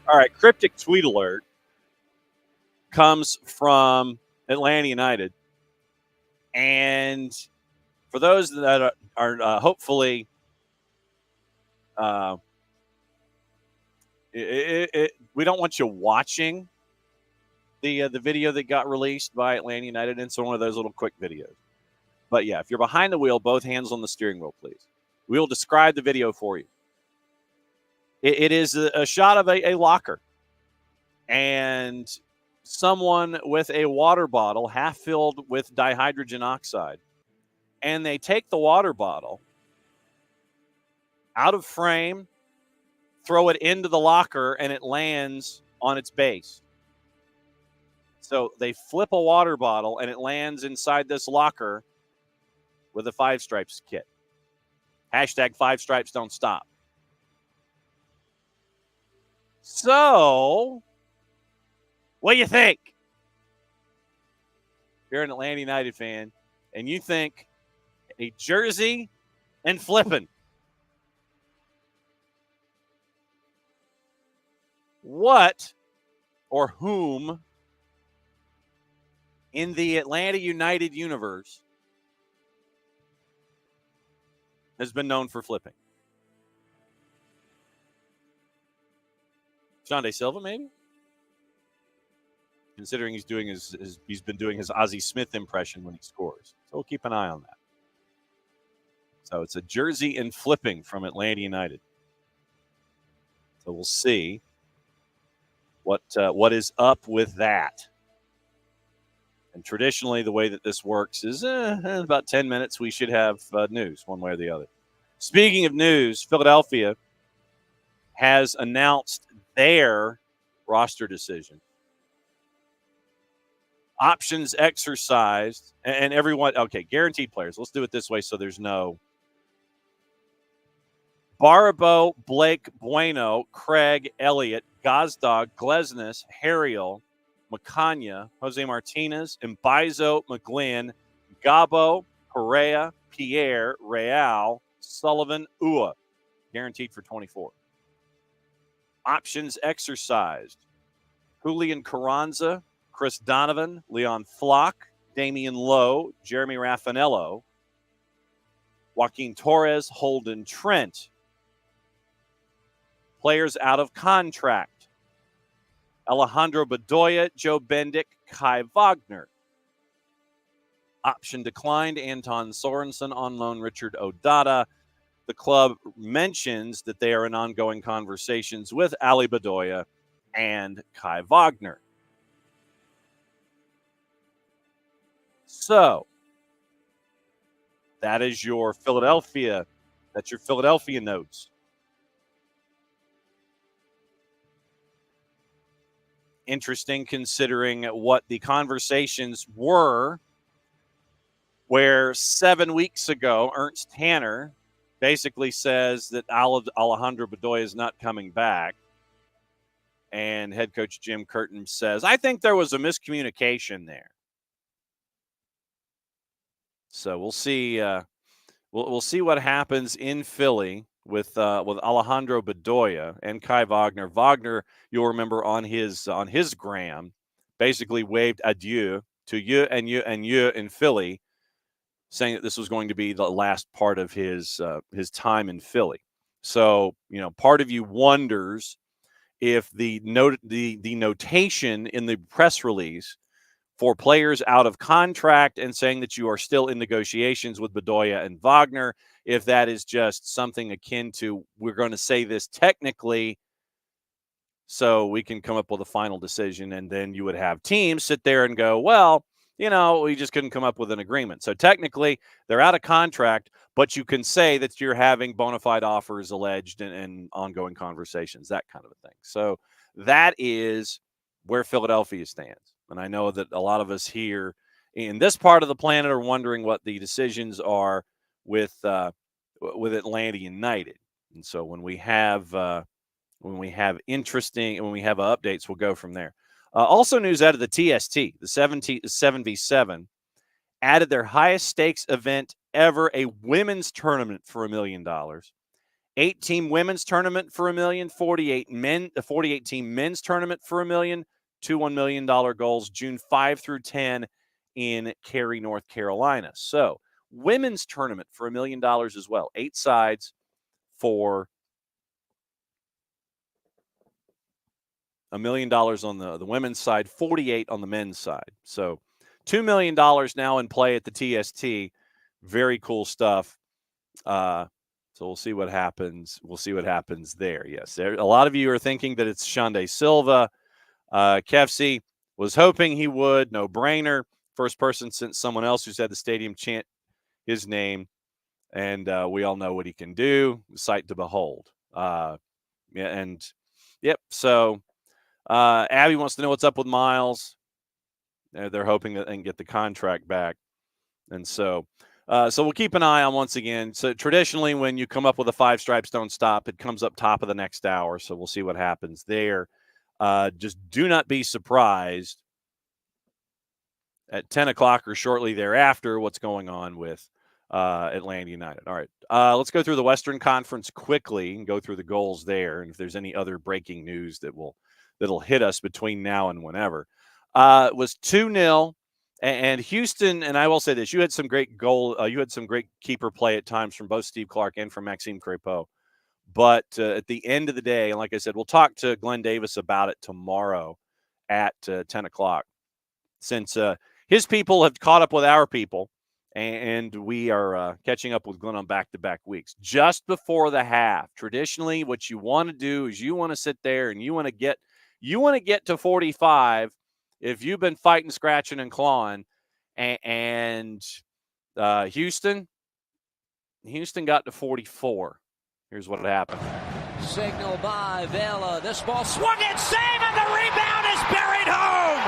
[SPEAKER 1] All right, cryptic tweet alert comes from Atlanta United. And for those that are hopefully we don't want you watching the video that got released by Atlanta United. It's one of those little quick videos. But yeah, if you're behind the wheel, both hands on the steering wheel, please. We will describe the video for you. It is a shot of a locker. And someone with a water bottle half filled with dihydrogen oxide. And they take the water bottle out of frame, throw it into the locker, and it lands on its base. So they flip a water bottle, and it lands inside this locker with a Five Stripes kit. Hashtag Five Stripes don't stop. So, what do you think? If you're an Atlanta United fan and you think a jersey and flipping, what or whom in the Atlanta United universe has been known for flipping? Sean De Silva, maybe? Considering he's doing he's been doing his Ozzie Smith impression when he scores. So we'll keep an eye on that. So it's a jersey and flipping from Atlanta United. So we'll see what is up with that. And traditionally, the way that this works is in about 10 minutes, we should have news one way or the other. Speaking of news, Philadelphia has announced their roster decision. Options exercised, and everyone, okay, guaranteed players. Let's do it this way so there's no. Barabo, Blake, Bueno, Craig, Elliott, Gazdag, Glesnes, Harriel, Macanya, Jose Martinez, Mbaizo, McGlynn, Gabo, Perea, Pierre, Real, Sullivan, Ua. Guaranteed for 24. Options exercised. Julian Carranza, Chris Donovan, Leon Flock, Damian Lowe, Jeremy Raffanello, Joaquin Torres, Holden Trent. Players out of contract. Alejandro Bedoya, Joe Bendick, Kai Wagner. option declined. Anton Sorensen on loan. Richard Odata. The club mentions that they are in ongoing conversations with Ali Bedoya and Kai Wagner. So that is your Philadelphia. That's your Philadelphia notes. Interesting considering what the conversations were, where 7 weeks ago, Ernst Tanner basically says that Alejandro Bedoya is not coming back. And head coach Jim Curtin says, I think there was a miscommunication there. So we'll see. We'll see what happens in Philly with Alejandro Bedoya and Kai Wagner. Wagner, you'll remember on his gram, basically waved adieu to you in Philly, saying that this was going to be the last part of his time in Philly. So part of you wonders if the notation in the press release for players out of contract and saying that you are still in negotiations with Bedoya and Wagner, if that is just something akin to, we're going to say this technically so we can come up with a final decision, and then you would have teams sit there and go, well, we just couldn't come up with an agreement. So technically they're out of contract, but you can say that you're having bona fide offers alleged and ongoing conversations, that kind of a thing. So that is where Philadelphia stands. And I know that a lot of us here in this part of the planet are wondering what the decisions are with Atlanta United. And so when we have updates, we'll go from there. Also news out of the TST, the 7v7 added their highest stakes event ever, a women's tournament for $1 million. 8-team women's tournament for $1 million, 48-team men's tournament for $1 million. 2 $1 million goals, June 5 through 10 in Cary, North Carolina. So women's tournament for $1 million as well. 8 sides for $1 million on the women's side, 48 on the men's side. So $2 million now in play at the TST. Very cool stuff. So we'll see what happens. We'll see what happens there. Yes, a lot of you are thinking that it's Shande Silva. Kefsi was hoping he would. No brainer. First person since someone else who's had the stadium chant his name. And we all know what he can do. Sight to behold. So Abby wants to know what's up with Miles. They're hoping that they can get the contract back. And so we'll keep an eye on, once again. So traditionally when you come up with a 5 stripes don't stop, it comes up top of the next hour. So we'll see what happens there. Just do not be surprised at 10 o'clock or shortly thereafter what's going on with Atlanta United. All right, let's go through the Western Conference quickly and go through the goals there, and if there's any other breaking news that'll hit us between now and whenever. It was 2-0, and Houston, and I will say this, you had some great keeper play at times from both Steve Clark and from Maxime Crépeau. But at the end of the day, and like I said, we'll talk to Glenn Davis about it tomorrow at 10 o'clock. Since his people have caught up with our people, and we are catching up with Glenn on back-to-back weeks. Just before the half, traditionally what you want to do is you want to sit there and you want to get to 45 if you've been fighting, scratching, and clawing. And Houston got to 44. Here's what happened.
[SPEAKER 4] Signal by Vela. This ball swung and save, and the rebound is buried home.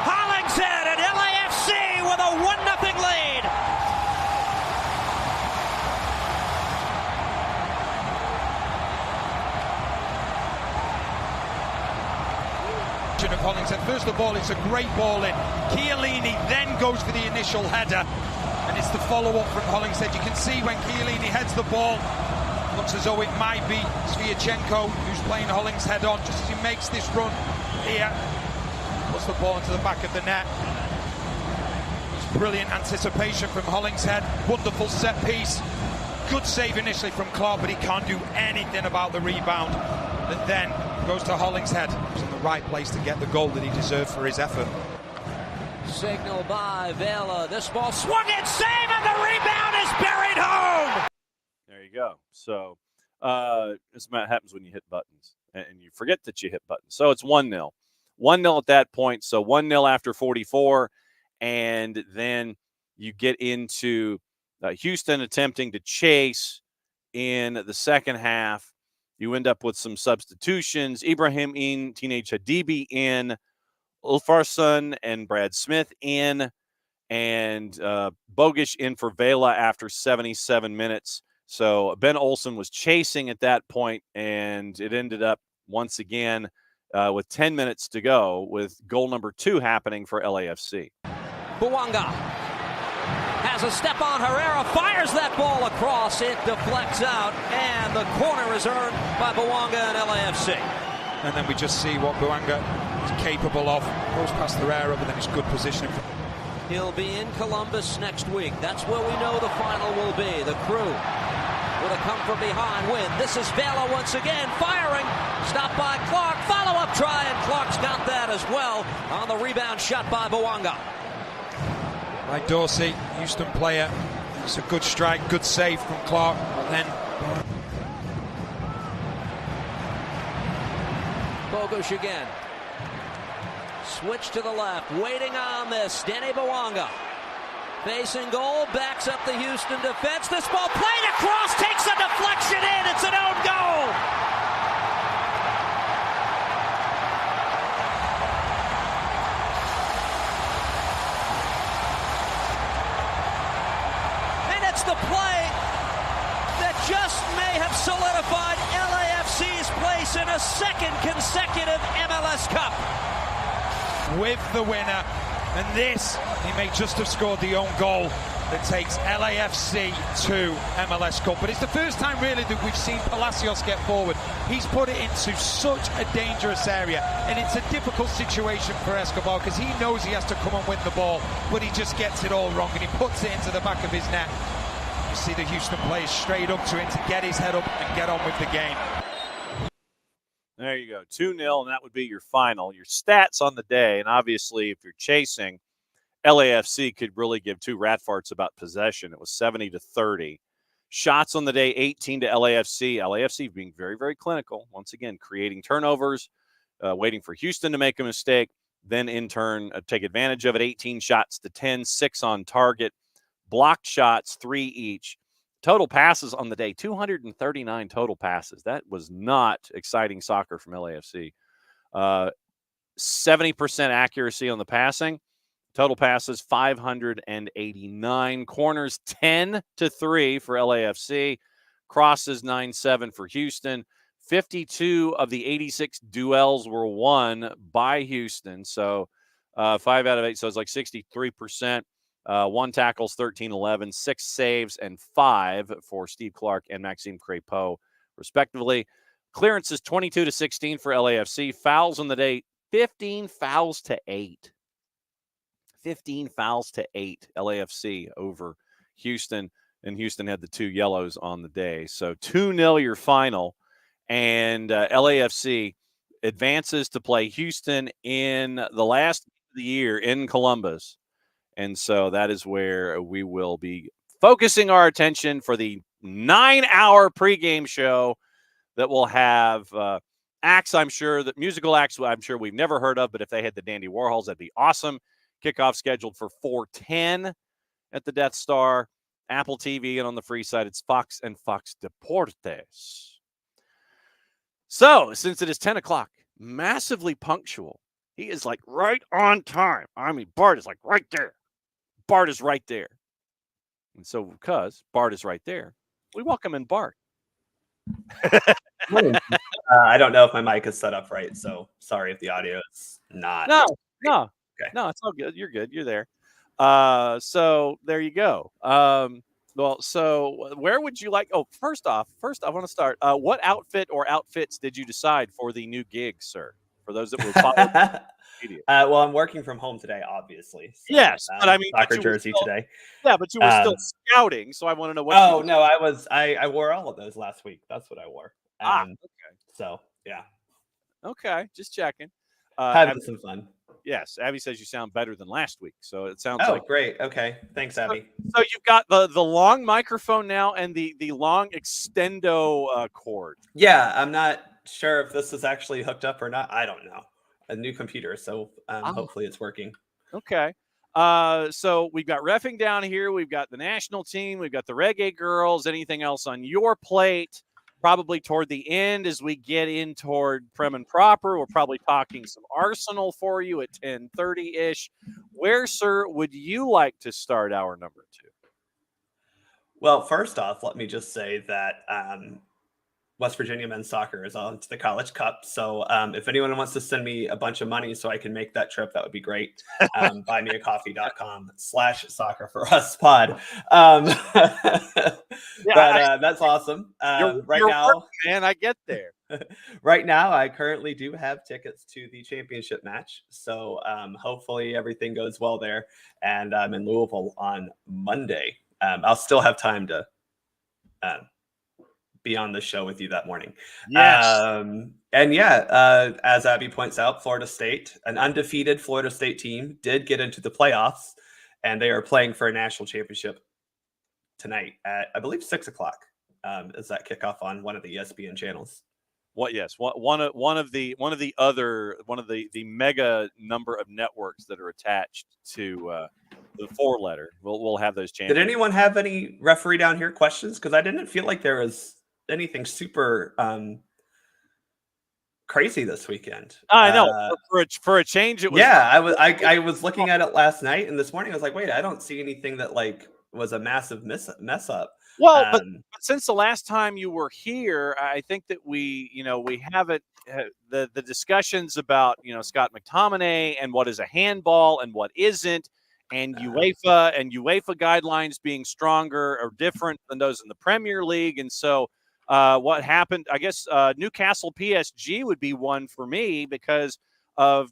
[SPEAKER 4] Hollingshead and LAFC with a 1-0 lead.
[SPEAKER 5] Of Hollingshead. First of all, it's a great ball in. Chiellini then goes for the initial header. And it's the follow-up from Hollingshead. You can see when Chiellini heads the ball, looks as though it might be Sviatchenko who's playing Hollingshead on just as he makes this run here. Puts the ball into the back of the net. It's brilliant anticipation from Hollingshead. Wonderful set piece. Good save initially from Clark, but he can't do anything about the rebound. That then goes to Hollingshead. He's in the right place to get the goal that he deserved for his effort.
[SPEAKER 4] Signal by Vela. This ball swung and save, and the rebound is buried home.
[SPEAKER 1] There you go. So this happens when you hit buttons, and you forget that you hit buttons. So it's 1-0. 1-0 at that point. So 1-0 after 44, and then you get into Houston attempting to chase in the second half. You end up with some substitutions. Ibrahim in, Teenage Hadibi in, Ulfarsson and Brad Smith in, and Bogish in for Vela after 77 minutes. So Ben Olsen was chasing at that point, and it ended up once again with 10 minutes to go with goal number 2 happening for LAFC.
[SPEAKER 4] Bouanga has a step on Herrera, fires that ball across. It deflects out, and the corner is earned by Bouanga and LAFC.
[SPEAKER 5] And then we just see what Bouanga is capable of. Goes past Herrera, but then it's good positioning.
[SPEAKER 4] He'll be in Columbus next week. That's where we know the final will be. The Crew with a come-from-behind win. This is Vela once again firing. Stopped by Clark. Follow-up try, and Clark's got that as well on the rebound shot by Bouanga.
[SPEAKER 5] By Dorsey, Houston player. It's a good strike, good save from Clark. But then
[SPEAKER 4] Bogish again. Switch to the left. Waiting on this. Denny Bouanga. Facing goal. Backs up the Houston defense. This ball played across. Takes a deflection in. It's an own goal. And it's the play that just may have solidified LAFC's place in a second consecutive MLS Cup.
[SPEAKER 5] with the winner, and this, he may just have scored the own goal that takes LAFC to MLS Cup. But it's the first time really that we've seen Palacios get forward. He's put it into such a dangerous area, and it's a difficult situation for Escobar because he knows he has to come and win the ball, but he just gets it all wrong, and he puts it into the back of his net. You see the Houston players straight up to him to get his head up and get on with the game.
[SPEAKER 1] There you go, 2-0, and that would be your final. Your stats on the day, and obviously if you're chasing, LAFC could really give two rat farts about possession. It was 70-30. Shots on the day, 18 to LAFC. LAFC being very, very clinical. Once again, creating turnovers, waiting for Houston to make a mistake, then in turn take advantage of it. 18 shots to 10, 6 on target. Blocked shots, 3 each. Total passes on the day, 239 total passes. That was not exciting soccer from LAFC. 70% accuracy on the passing. Total passes, 589. Corners, 10-3 for LAFC. Crosses, 9-7 for Houston. 52 of the 86 duels were won by Houston. So 5 out of 8. So it's like 63%. 1 tackles, 13-11, 6 saves, and 5 for Steve Clark and Maxime Crépeau, respectively. Clearances, 22-16 for LAFC. Fouls on the day, 15 fouls to 8. 15 fouls to 8, LAFC over Houston, and Houston had the 2 yellows on the day. So 2-0 your final, and LAFC advances to play Houston in the last of the year in Columbus. And so that is where we will be focusing our attention for the 9-hour pregame show that will have acts, I'm sure, that musical acts I'm sure we've never heard of, but if they had the Dandy Warhols, that'd be awesome. Kickoff scheduled for 4:10 at the Death Star, Apple TV, and on the free side, it's Fox and Fox Deportes. So, since it is 10 o'clock, massively punctual, he is like right on time. I mean, Bart is like right there. Bart is right there. And so, because Bart is right there, we welcome in Bart.
[SPEAKER 6] I don't know if my mic is set up right, so sorry if the audio is not.
[SPEAKER 1] No.
[SPEAKER 6] Okay.
[SPEAKER 1] No, it's all good. You're good. You're there. So there you go. Well, so where would you like? Oh, first off, I want to start. What outfit or outfits did you decide for the new gig, sir? For those that will follow media.
[SPEAKER 6] Well, I'm working from home today, obviously. So,
[SPEAKER 1] yes, but I mean,
[SPEAKER 6] soccer jersey today.
[SPEAKER 1] Yeah, but you were still scouting, so I want to know what.
[SPEAKER 6] Oh no, I wore all of those last week. That's what I wore.
[SPEAKER 1] Okay.
[SPEAKER 6] So yeah.
[SPEAKER 1] Okay, just checking.
[SPEAKER 6] Having some fun.
[SPEAKER 1] Yes, Abby says you sound better than last week. So it sounds
[SPEAKER 6] Oh,
[SPEAKER 1] like
[SPEAKER 6] great. Okay. Thanks, Abby.
[SPEAKER 1] So you've got the long microphone now and the long extendo cord.
[SPEAKER 6] Yeah, I'm not sure if this is actually hooked up or not. I don't know. A new computer, so hopefully it's working.
[SPEAKER 1] Okay. So we've got reffing down here. We've got the national team. We've got the reggae girls. Anything else on your plate? Probably toward the end as we get in toward Prem and Proper. We're probably talking some Arsenal for you at 10:30-ish. Where, sir, would you like to start our number 2?
[SPEAKER 6] Well, first off, let me just say that West Virginia men's soccer is on to the College Cup. So if anyone wants to send me a bunch of money so I can make that trip, that would be great. buymeacoffee.com/soccer4us-pod. That's awesome. Right now,
[SPEAKER 1] man, I get there.
[SPEAKER 6] Right now, I currently do have tickets to the championship match. So hopefully everything goes well there. And I'm in Louisville on Monday. I'll still have time to be on the show with you that morning.
[SPEAKER 1] Yes.
[SPEAKER 6] As Abby points out, Florida State, an undefeated Florida State team, did get into the playoffs, and they are playing for a national championship tonight at, I believe, 6:00. Is that kickoff on one of the ESPN channels?
[SPEAKER 1] What? Yes. One of the mega number of networks that are attached to the 4-letter. We'll have those champions.
[SPEAKER 6] Did anyone have any referee down here questions? Because I didn't feel like there was anything super crazy this weekend.
[SPEAKER 1] I know for a change. It was.
[SPEAKER 6] Yeah, I was looking at it last night, and this morning I was like, wait, I don't see anything that like was a massive mess up.
[SPEAKER 1] Well, but since the last time you were here, I think that we have it. The discussions about Scott McTominay and what is a handball and what isn't, and UEFA guidelines being stronger or different than those in the Premier League, and so. What happened? I guess Newcastle PSG would be one for me because of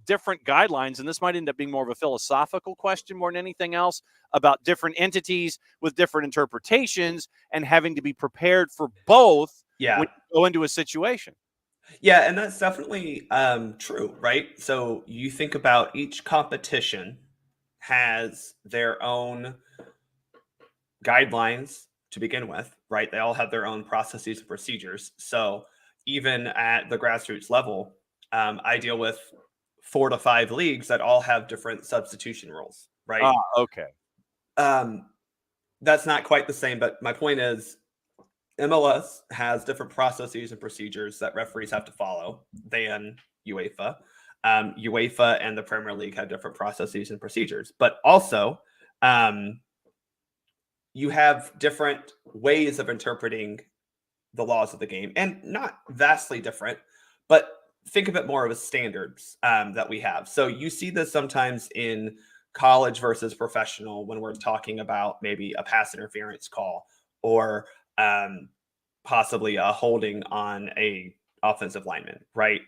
[SPEAKER 1] different guidelines, and this might end up being more of a philosophical question more than anything else about different entities with different interpretations and having to be prepared for both when you go into a situation.
[SPEAKER 6] Yeah, and that's definitely true, right? So you think about each competition has their own guidelines to begin with, right? They all have their own processes and procedures. So even at the grassroots level, I deal with 4 to 5 leagues that all have different substitution rules, right?
[SPEAKER 1] Okay.
[SPEAKER 6] That's not quite the same, but my point is MLS has different processes and procedures that referees have to follow than UEFA. UEFA and the Premier League have different processes and procedures, but also you have different ways of interpreting the laws of the game, and not vastly different, but think of it more of as standards that we have. So you see this sometimes in college versus professional when we're talking about maybe a pass interference call or possibly a holding on a offensive lineman, right?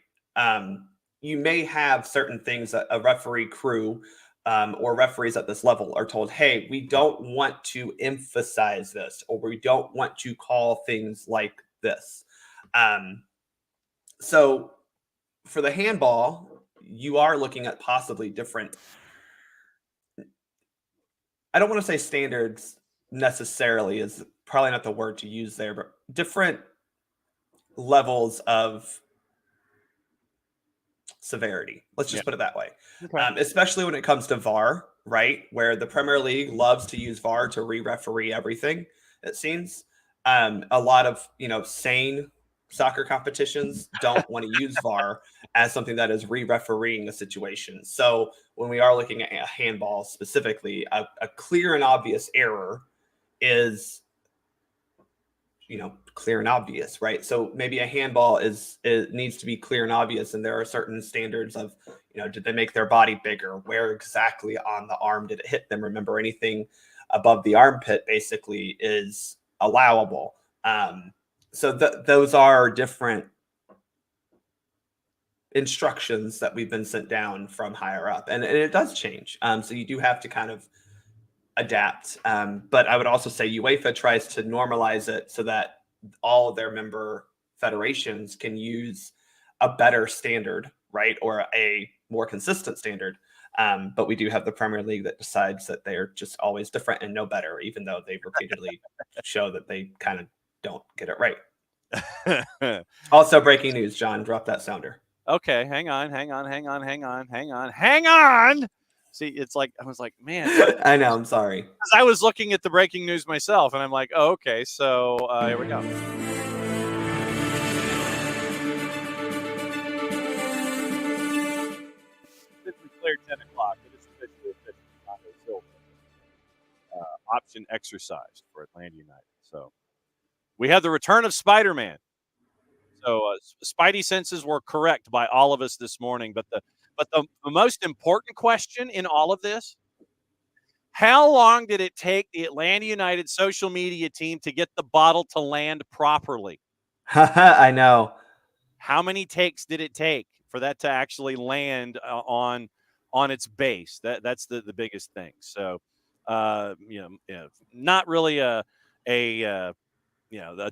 [SPEAKER 6] You may have certain things that a referee crew or referees at this level are told, hey, we don't want to emphasize this, or we don't want to call things like this. So for the handball, you are looking at possibly different, I don't want to say standards necessarily is probably not the word to use there, but different levels of severity. Let's just put it that way. Okay. Especially when it comes to VAR, right? Where the Premier League loves to use VAR to re-referee everything, it seems. A lot of, sane soccer competitions don't want to use VAR as something that is re-refereeing a situation. So when we are looking at a handball specifically, a clear and obvious error is clear and obvious, right? So maybe a handball it needs to be clear and obvious, and there are certain standards of, did they make their body bigger? Where exactly on the arm did it hit them? Remember, anything above the armpit basically is allowable. So those are different instructions that we've been sent down from higher up, and it does change. So you do have to kind of adapt. But I would also say UEFA tries to normalize it so that all of their member federations can use a better standard, right? Or a more consistent standard. But we do have the Premier League that decides that they're just always different and no better, even though they repeatedly show that they kind of don't get it right. Also, breaking news, John, drop that sounder.
[SPEAKER 1] Okay, hang on. See, it's like, I was like, man.
[SPEAKER 6] I know, I'm sorry.
[SPEAKER 1] Because I was looking at the breaking news myself, and I'm like, oh, okay, so here we go. Cleared 10 o'clock. It is officially Shonda Silva. Option exercised for Atlanta United. So we have the return of Spider-Man. So Spidey senses were correct by all of us this morning. But the most important question in all of this, how long did it take the Atlanta United social media team to get the bottle to land properly?
[SPEAKER 6] I know.
[SPEAKER 1] How many takes did it take for that to actually land on its base? That's the biggest thing. So, not really a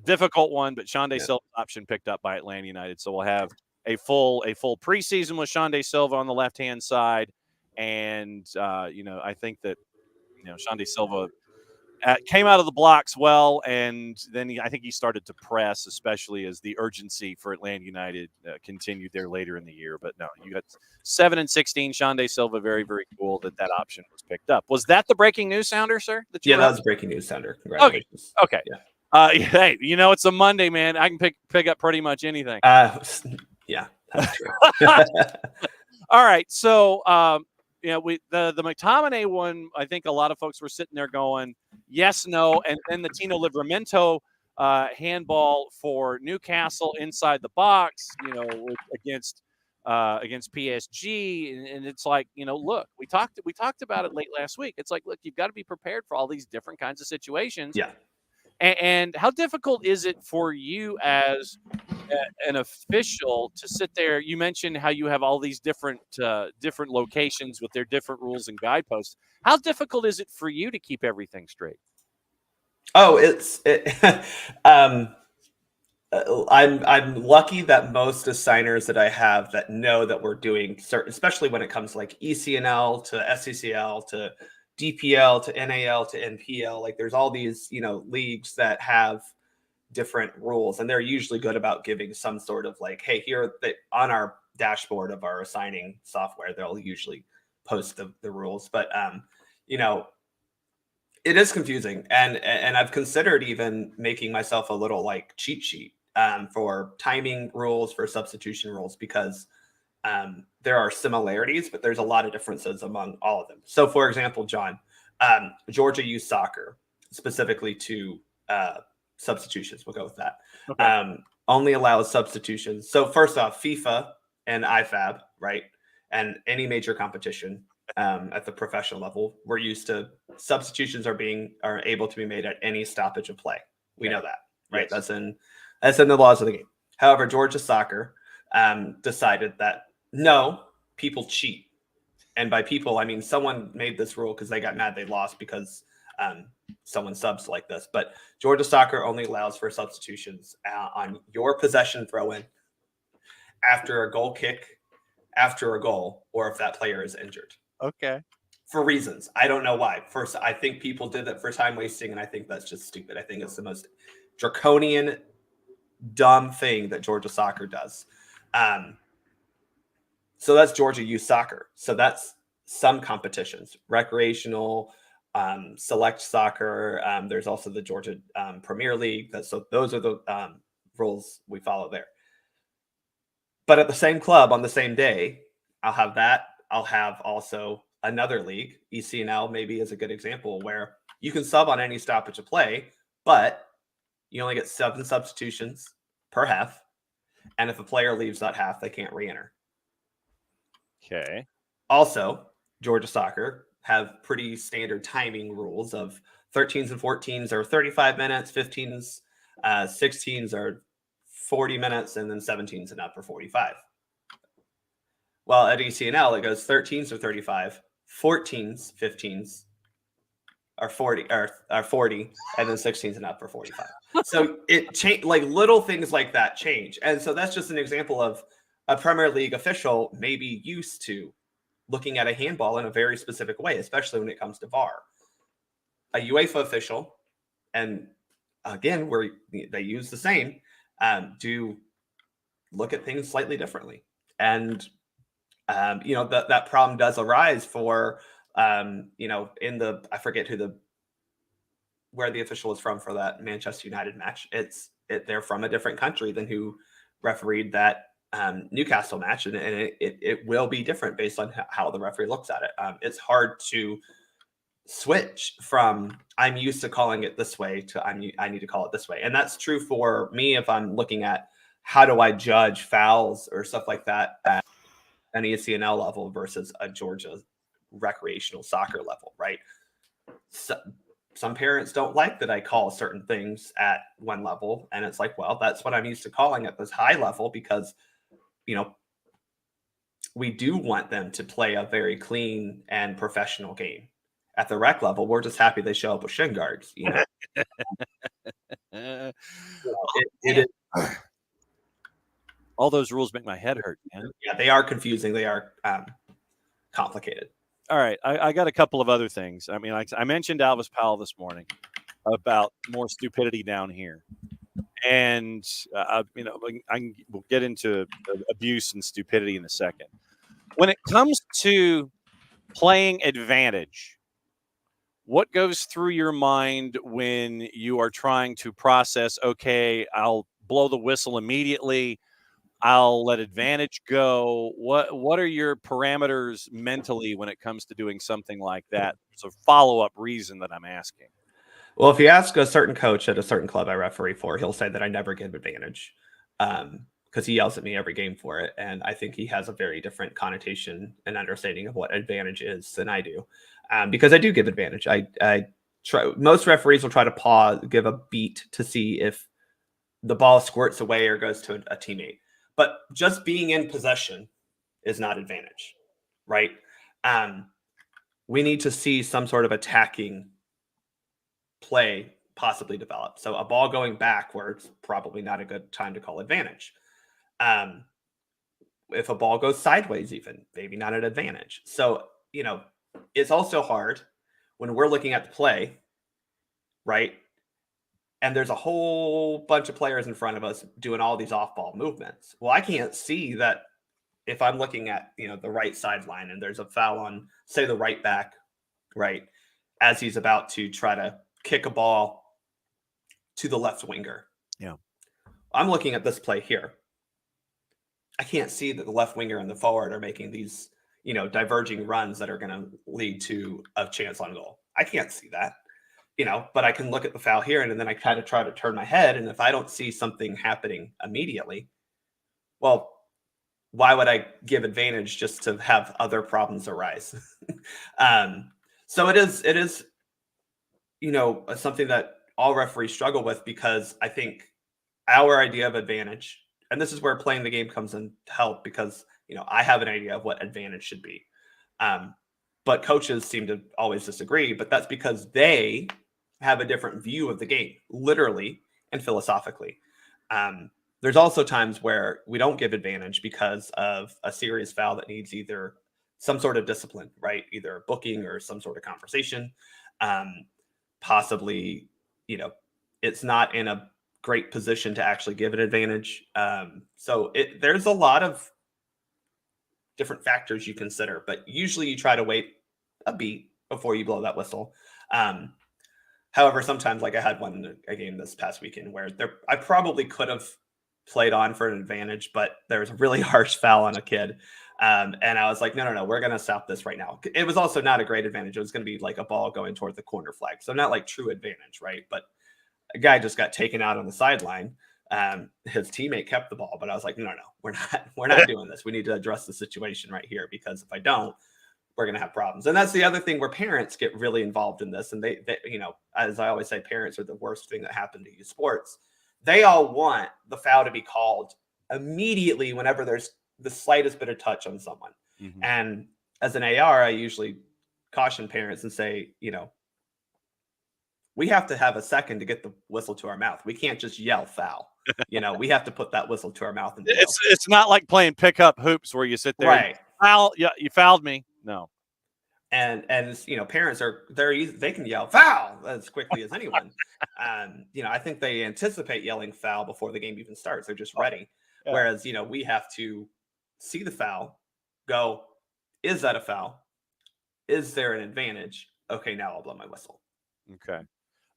[SPEAKER 1] difficult one, but Shonda Silva's option picked up by Atlanta United. So we'll have a full preseason with Shonda Silva on the left-hand side. And, I think that, Shonda Silva came out of the blocks well, and then I think he started to press, especially as the urgency for Atlanta United continued there later in the year. But no, you got 7 and 16, Shonda Silva. Very, very cool that option was picked up. Was that the breaking news sounder, sir? That was breaking news sounder. Congratulations. Okay. Yeah. Hey, it's a Monday, man. I can pick up pretty much anything.
[SPEAKER 6] Yeah, that's true.
[SPEAKER 1] All right, so the McTominay one, I think a lot of folks were sitting there going, yes, no, and then the Tino Livramento handball for Newcastle inside the box, against PSG, and it's like, look, we talked about it late last week. It's like, look, you've got to be prepared for all these different kinds of situations.
[SPEAKER 6] Yeah.
[SPEAKER 1] And how difficult is it for you as an official to sit there? You mentioned how you have all these different locations with their different rules and guideposts. How difficult is it for you to keep everything straight?
[SPEAKER 6] Oh, I'm lucky that most designers that I have that know that we're doing certain, especially when it comes to like ECNL to SCCL to DPL to NAL to NPL, like there's all these, leagues that have different rules, and they're usually good about giving some sort of like, hey, here on our dashboard of our assigning software, they'll usually post the rules. But it is confusing, and I've considered even making myself a little like cheat sheet for timing rules, for substitution rules, because there are similarities, but there's a lot of differences among all of them. So, for example, John, Georgia Youth Soccer, specifically to substitutions, we'll go with that, okay. Only allows substitutions. So, first off, FIFA and IFAB, right, and any major competition at the professional level, we're used to substitutions are able to be made at any stoppage of play. We know that, right? Yes. That's in the laws of the game. However, Georgia Soccer decided that no, people cheat. And by people, I mean someone made this rule because they got mad they lost because someone subs like this. But Georgia Soccer only allows for substitutions on your possession throw-in, after a goal kick, after a goal, or if that player is injured.
[SPEAKER 1] Okay.
[SPEAKER 6] For reasons. I don't know why. First, I think people did that for time wasting, and I think that's just stupid. I think it's the most draconian, dumb thing that Georgia Soccer does. So that's Georgia Youth Soccer. So that's some competitions, recreational, select soccer. There's also the Georgia Premier League. So those are the rules we follow there. But at the same club on the same day, I'll have that. I'll have also another league, ECNL maybe is a good example, where you can sub on any stoppage of play, but you only get 7 substitutions per half. And if a player leaves that half, they can't re-enter.
[SPEAKER 1] Okay.
[SPEAKER 6] Also, Georgia Soccer have pretty standard timing rules of 13s and 14s are 35 minutes, 15s, 16s are 40 minutes, and then 17s and up are 45. Well, at ECNL, it goes 13s are 35, 14s, 15s are 40, and then 16s and up are 45. So it changed, like little things like that change. And so that's just an example of a Premier League official may be used to looking at a handball in a very specific way, especially when it comes to VAR. A UEFA official, and again, where they use the same, do look at things slightly differently. And, that problem does arise for, in I forget where the official is from for that Manchester United match. They're from a different country than who refereed that Newcastle match, and it will be different based on how the referee looks at it. It's hard to switch from I'm used to calling it this way to I need to call it this way. And that's true for me if I'm looking at how do I judge fouls or stuff like that at an ECNL level versus a Georgia recreational soccer level, right? So, some parents don't like that I call certain things at one level, and it's like, well, that's what I'm used to calling at this high level because, we do want them to play a very clean and professional game. At the rec level, we're just happy they show up with shin guards. It is.
[SPEAKER 1] All those rules make my head hurt, man.
[SPEAKER 6] Yeah, they are confusing. They are complicated.
[SPEAKER 1] All right, I got a couple of other things. I mean, I mentioned Alvis Powell this morning about more stupidity down here, and we'll get into abuse and stupidity in a second. When it comes to playing advantage, what goes through your mind when you are trying to process, okay, I'll blow the whistle immediately, I'll let advantage go? What are your parameters mentally when it comes to doing something like that? It's a follow-up reason that I'm asking.
[SPEAKER 6] Well, if you ask a certain coach at a certain club I referee for, he'll say that I never give advantage because he yells at me every game for it. And I think he has a very different connotation and understanding of what advantage is than I do. Because I do give advantage. I try. Most referees will try to pause, give a beat to see if the ball squirts away or goes to a teammate. But just being in possession is not advantage, right? We need to see some sort of attacking play possibly develop. So a ball going backwards, probably not a good time to call advantage. If a ball goes sideways, even maybe not an advantage. So, it's also hard when we're looking at the play, right? And there's a whole bunch of players in front of us doing all these off-ball movements. Well, I can't see that if I'm looking at, the right sideline and there's a foul on, say, the right back, right, as he's about to try to kick a ball to the left winger.
[SPEAKER 1] Yeah.
[SPEAKER 6] I'm looking at this play here. I can't see that the left winger and the forward are making these, diverging runs that are going to lead to a chance on goal. I can't see that. But I can look at the foul here and then I kind of try to turn my head. And if I don't see something happening immediately, well, why would I give advantage just to have other problems arise? So it is, something that all referees struggle with because I think our idea of advantage, and this is where playing the game comes in to help because, I have an idea of what advantage should be. But coaches seem to always disagree, but that's because they have a different view of the game, literally and philosophically. There's also times where we don't give advantage because of a serious foul that needs either some sort of discipline, right? Either booking or some sort of conversation. Possibly, it's not in a great position to actually give an advantage. So there's a lot of different factors you consider, but usually you try to wait a beat before you blow that whistle. However, sometimes, like I had a game this past weekend where I probably could have played on for an advantage, but there was a really harsh foul on a kid. And I was like, no, we're going to stop this right now. It was also not a great advantage. It was going to be like a ball going toward the corner flag. So not like true advantage, right? But a guy just got taken out on the sideline. His teammate kept the ball, but I was like, no, we're not doing this. We need to address the situation right here because if I don't, we're going to have problems. And that's the other thing where parents get really involved in this. And they, as I always say, parents are the worst thing that happened to youth sports. They all want the foul to be called immediately whenever there's the slightest bit of touch on someone. Mm-hmm. And as an AR, I usually caution parents and say, we have to have a second to get the whistle to our mouth. We can't just yell foul. we have to put that whistle to our mouth and blow.
[SPEAKER 1] It's not like playing pickup hoops where you sit there,
[SPEAKER 6] right?
[SPEAKER 1] Foul, yeah, you fouled me. No.
[SPEAKER 6] And parents they can yell foul as quickly as anyone. I think they anticipate yelling foul before the game even starts. They're just ready.
[SPEAKER 1] Yeah.
[SPEAKER 6] Whereas we have to see the foul, go, is that a foul? Is there an advantage? Okay, now I'll blow my whistle.
[SPEAKER 1] Okay.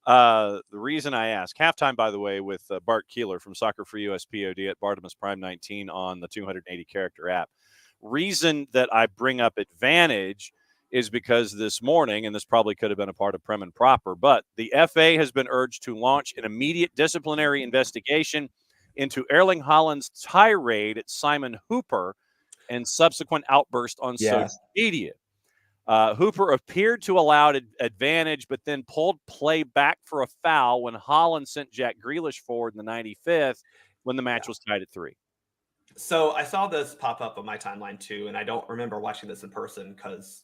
[SPEAKER 1] The reason I ask, halftime, by the way, with Bart Keeler from Soccer for USPOD at Bartimus Prime 19 on the 280 character app. Reason that I bring up advantage is because this morning, and this probably could have been a part of Prem and Proper, but the FA has been urged to launch an immediate disciplinary investigation into Erling Haaland's tirade at Simon Hooper and subsequent outburst on social media. Hooper appeared to allow advantage, but then pulled play back for a foul when Haaland sent Jack Grealish forward in the 95th when the match was tied at 3.
[SPEAKER 6] So I saw this pop up on my timeline too, and I don't remember watching this in person because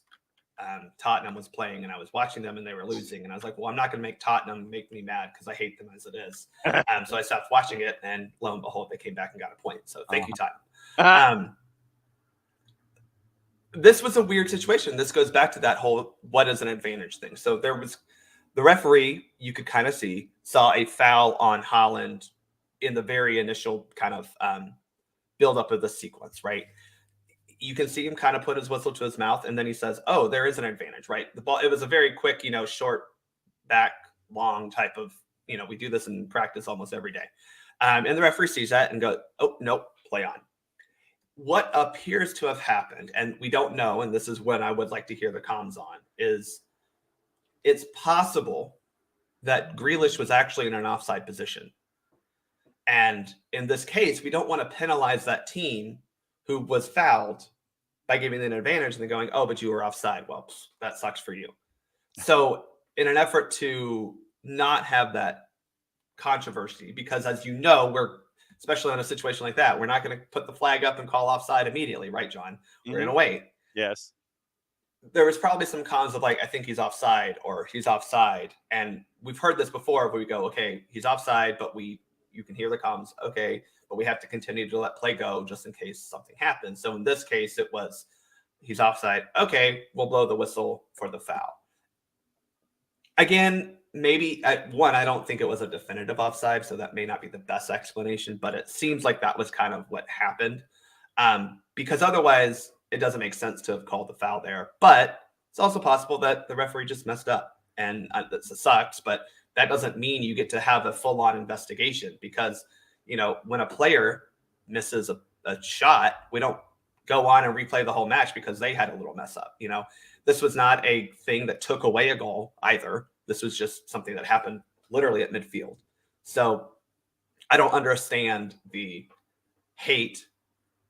[SPEAKER 6] Tottenham was playing and I was watching them and they were losing. And I was like, well, I'm not going to make Tottenham make me mad because I hate them as it is. So I stopped watching it, and lo and behold, they came back and got a point. So thank you, Tottenham. This was a weird situation. This goes back to that whole what is an advantage thing. So there was the referee, you could kind of saw a foul on Haaland in the very initial kind of buildup of the sequence, right? You can see him kind of put his whistle to his mouth, and then he says, oh, there is an advantage, right? The ball, it was a very quick, short, back, long type of, we do this in practice almost every day. And the referee sees that and goes, oh, nope, play on. What appears to have happened, and we don't know, and this is what I would like to hear the comms on, is it's possible that Grealish was actually in an offside position. And in this case, we don't want to penalize that team who was fouled by giving them an advantage and then going, oh, but you were offside. Well, that sucks for you. So in an effort to not have that controversy, because as you know, especially in a situation like that, we're not going to put the flag up and call offside immediately, right, John? We're going to wait.
[SPEAKER 1] Yes.
[SPEAKER 6] There was probably some cons of like, I think he's offside or he's offside. And we've heard this before where we go, okay, he's offside, but you can hear the comms. Okay, but we have to continue to let play go just in case something happens. So in this case, it was he's offside. Okay, we'll blow the whistle for the foul. Again, maybe I don't think it was a definitive offside, so that may not be the best explanation, but it seems like that was kind of what happened. Because otherwise, it doesn't make sense to have called the foul there. But it's also possible that the referee just messed up, and that sucks, but that doesn't mean you get to have a full-on investigation because, when a player misses a shot, we don't go on and replay the whole match because they had a little mess up. This was not a thing that took away a goal either. This was just something that happened literally at midfield. So I don't understand the hate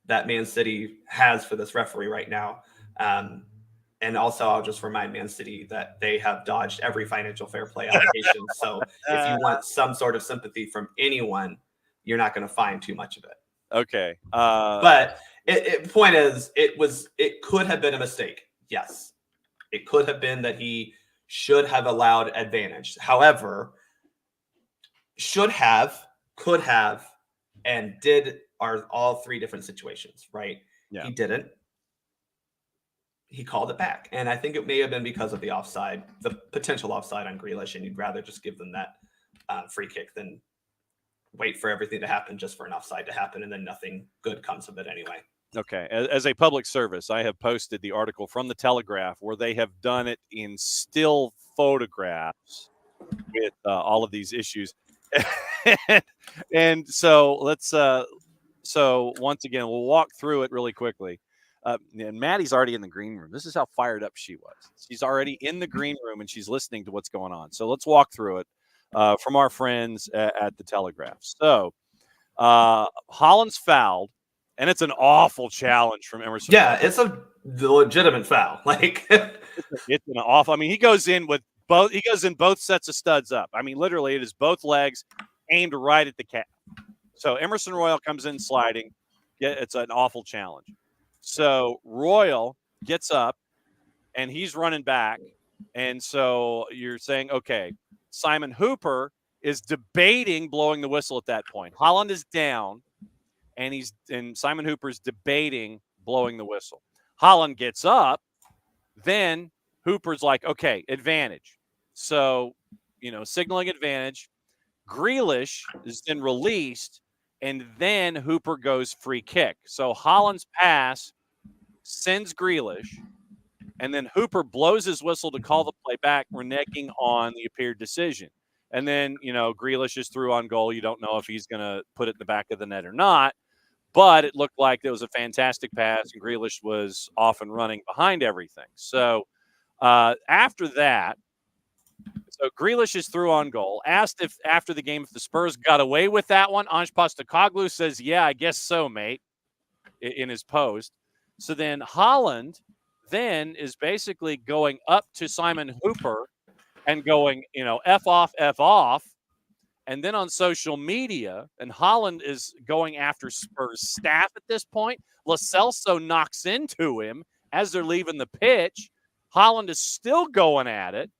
[SPEAKER 6] that Man City has for this referee right now. And also, I'll just remind Man City that they have dodged every financial fair play allegation. So if you want some sort of sympathy from anyone, you're not going to find too much of it.
[SPEAKER 1] Okay.
[SPEAKER 6] But the point is, it could have been a mistake. Yes. It could have been that he should have allowed advantage. However, should have, could have, and did are all three different situations, right?
[SPEAKER 1] Yeah.
[SPEAKER 6] He didn't. He called it back. And I think it may have been because of the offside, the potential offside on Grealish, and you'd rather just give them that free kick than wait for everything to happen just for an offside to happen, and then nothing good comes of it anyway.
[SPEAKER 1] Okay. As a public service, I have posted the article from the Telegraph where they have done it in still photographs with all of these issues. And so let's so once again, we'll walk through it really quickly. And Maddie's already in the green room. This is how fired up she was. She's already in the green room and she's listening to what's going on. So let's walk through it from our friends at the Telegraph. So Haaland's fouled, and it's an awful challenge from Emerson.
[SPEAKER 6] Yeah, it's a legitimate foul. Like
[SPEAKER 1] it's an awful. I mean, he goes in both sets of studs up. I mean, literally, it is both legs aimed right at the calf. So Emerson Royal comes in sliding. Yeah, it's an awful challenge. So Royal gets up, and he's running back. And so you're saying, okay, Simon Hooper is debating blowing the whistle at that point. Holland is down, and Simon Hooper's debating blowing the whistle. Holland gets up, then Hooper's like, okay, advantage. So, signaling advantage. Grealish is then released, and then Hooper goes free kick. So Holland's pass sends Grealish, and then Hooper blows his whistle to call the play back, reneging on the appeared decision. And then, Grealish is through on goal. You don't know if he's going to put it in the back of the net or not. But it looked like there was a fantastic pass, and Grealish was off and running behind everything. So after that, Grealish is through on goal. Asked if after the game if the Spurs got away with that one, Ange Postecoglou says, yeah, I guess so, mate, in his post. So then Holland then is basically going up to Simon Hooper and going, F off. And then on social media, and Holland is going after Spurs staff at this point. Lo Celso knocks into him as they're leaving the pitch. Holland is still going at it.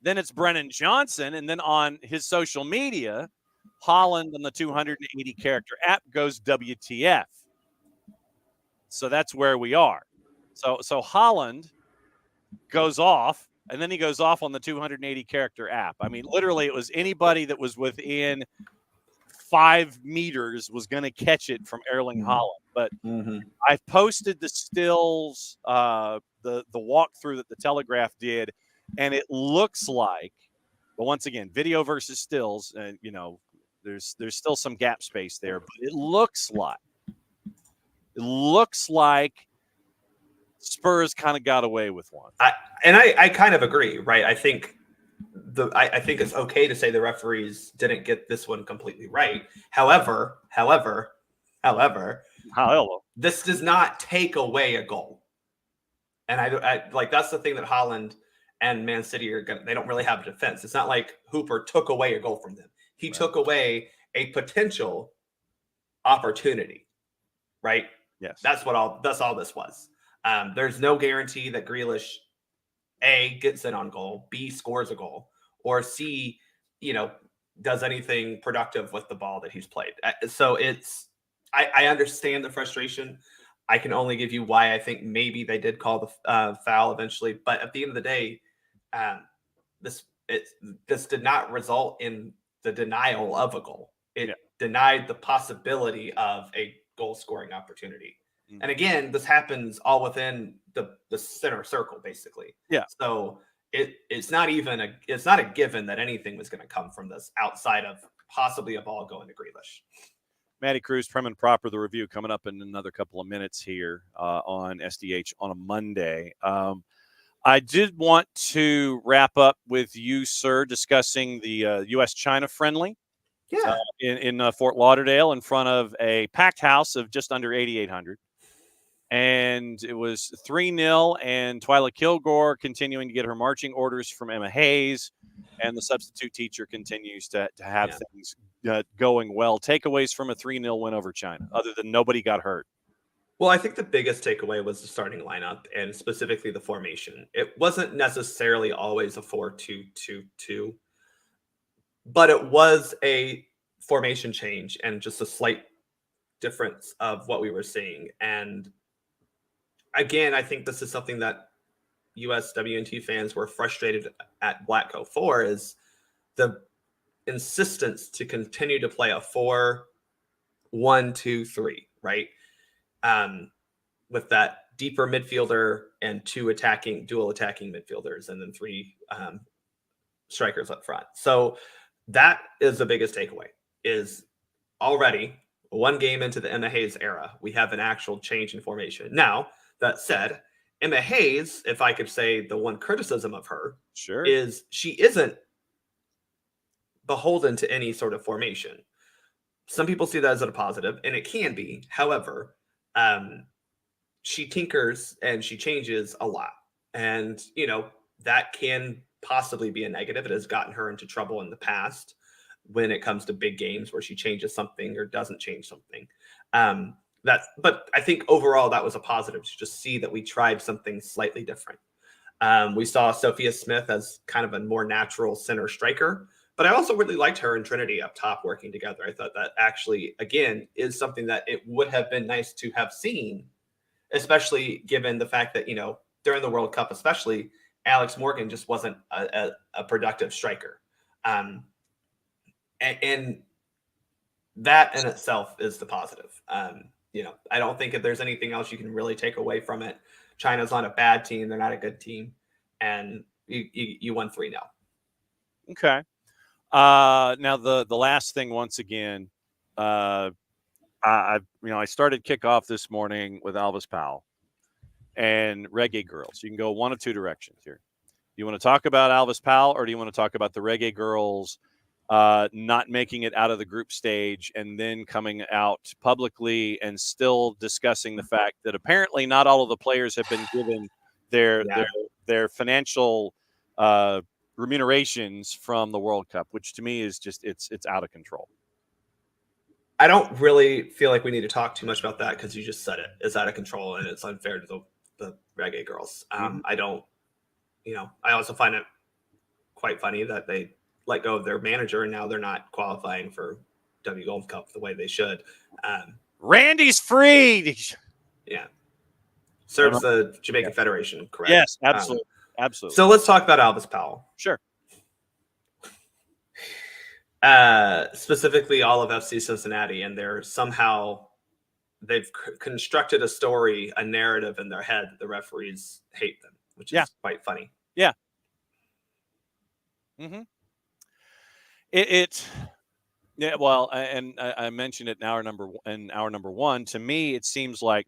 [SPEAKER 1] Then it's Brennan Johnson. And then on his social media, Holland on the 280 character app goes WTF. So that's where we are. So Holland goes off. And then he goes off on the 280 character app. I mean, literally, it was anybody that was within 5 meters was going to catch it from Erling Haaland. But I posted the stills, the walkthrough that the Telegraph did, and it looks like, but once again, video versus stills, and there's still some gap space there, but it looks like Spurs kind of got away with one.
[SPEAKER 6] I kind of agree, right? I think it's okay to say the referees didn't get this one completely right. However, this does not take away a goal. And I like that's the thing that Holland and Man City they don't really have a defense. It's not like Hooper took away a goal from them. He took away a potential opportunity, right?
[SPEAKER 1] Yes.
[SPEAKER 6] That's all this was. There's no guarantee that Grealish, A, gets in on goal, B, scores a goal, or C, does anything productive with the ball that he's played. So I understand the frustration. I can only give you why I think maybe they did call the foul eventually. But at the end of the day, this did not result in the denial of a goal. It denied the possibility of a goal scoring opportunity. And again, this happens all within the center circle, basically.
[SPEAKER 1] Yeah.
[SPEAKER 6] So it's not a given that anything was going to come from this outside of possibly a ball going to Grealish.
[SPEAKER 1] Matty Cruz, Prem and Proper, the review coming up in another couple of minutes here on SDH on a Monday. I did want to wrap up with you, sir, discussing the U.S.-China friendly.
[SPEAKER 6] Yeah.
[SPEAKER 1] In Fort Lauderdale in front of a packed house of just under 8,800. And it was 3-0, and Twyla Kilgore continuing to get her marching orders from Emma Hayes, and the substitute teacher continues to have things going well. Takeaways from a 3-0 win over China, other than nobody got hurt.
[SPEAKER 6] Well, I think the biggest takeaway was the starting lineup, and specifically the formation. It wasn't necessarily always a 4-2-2-2, but it was a formation change and just a slight difference of what we were seeing. And again, I think this is something that US WNT fans were frustrated at Blackco for, is the insistence to continue to play a 4-1-2-3, right? With that deeper midfielder and dual attacking midfielders, and then 3 strikers up front. So that is the biggest takeaway, is already one game into the Emma Hayes era, we have an actual change in formation. Now, that said, Emma Hayes, if I could say the one criticism of her, is she isn't beholden to any sort of formation. Some people see that as a positive, and it can be. However, she tinkers and she changes a lot. And, that can possibly be a negative. It has gotten her into trouble in the past when it comes to big games where she changes something or doesn't change something. But I think overall that was a positive to just see that we tried something slightly different. We saw Sophia Smith as kind of a more natural center striker, But I also really liked her and Trinity up top working together. I thought that actually, again, is something that it would have been nice to have seen, especially given the fact that, during the World Cup, especially, Alex Morgan just wasn't a productive striker. And that in itself is the positive. I don't think if there's anything else you can really take away from it. China's not a bad team. They're not a good team. And you won 3-0.
[SPEAKER 1] Okay. Now the last thing, once again, I started kickoff this morning with Elvis Powell and Reggae Girls. You can go one of two directions here. Do you want to talk about Elvis Powell, or do you want to talk about the Reggae Girls not making it out of the group stage and then coming out publicly and still discussing the fact that apparently not all of the players have been given their financial remunerations from the World Cup, which to me is just it's out of control.
[SPEAKER 6] I don't really feel like we need to talk too much about that because you just said it. It's out of control and it's unfair to the Reggae Girls. I don't, I also find it quite funny that they let go of their manager and now they're not qualifying for W Gold Cup the way they should.
[SPEAKER 1] Randy's freed.
[SPEAKER 6] Yeah. Serves the Jamaican Federation, correct?
[SPEAKER 1] Yes, absolutely. Absolutely.
[SPEAKER 6] So let's talk about Elvis Powell.
[SPEAKER 1] Sure.
[SPEAKER 6] Specifically all of FC Cincinnati, and they've constructed a story, a narrative in their head that the referees hate them, which is quite funny.
[SPEAKER 1] Yeah. Mm-hmm. Well, and I mentioned it in hour number one. To me, it seems like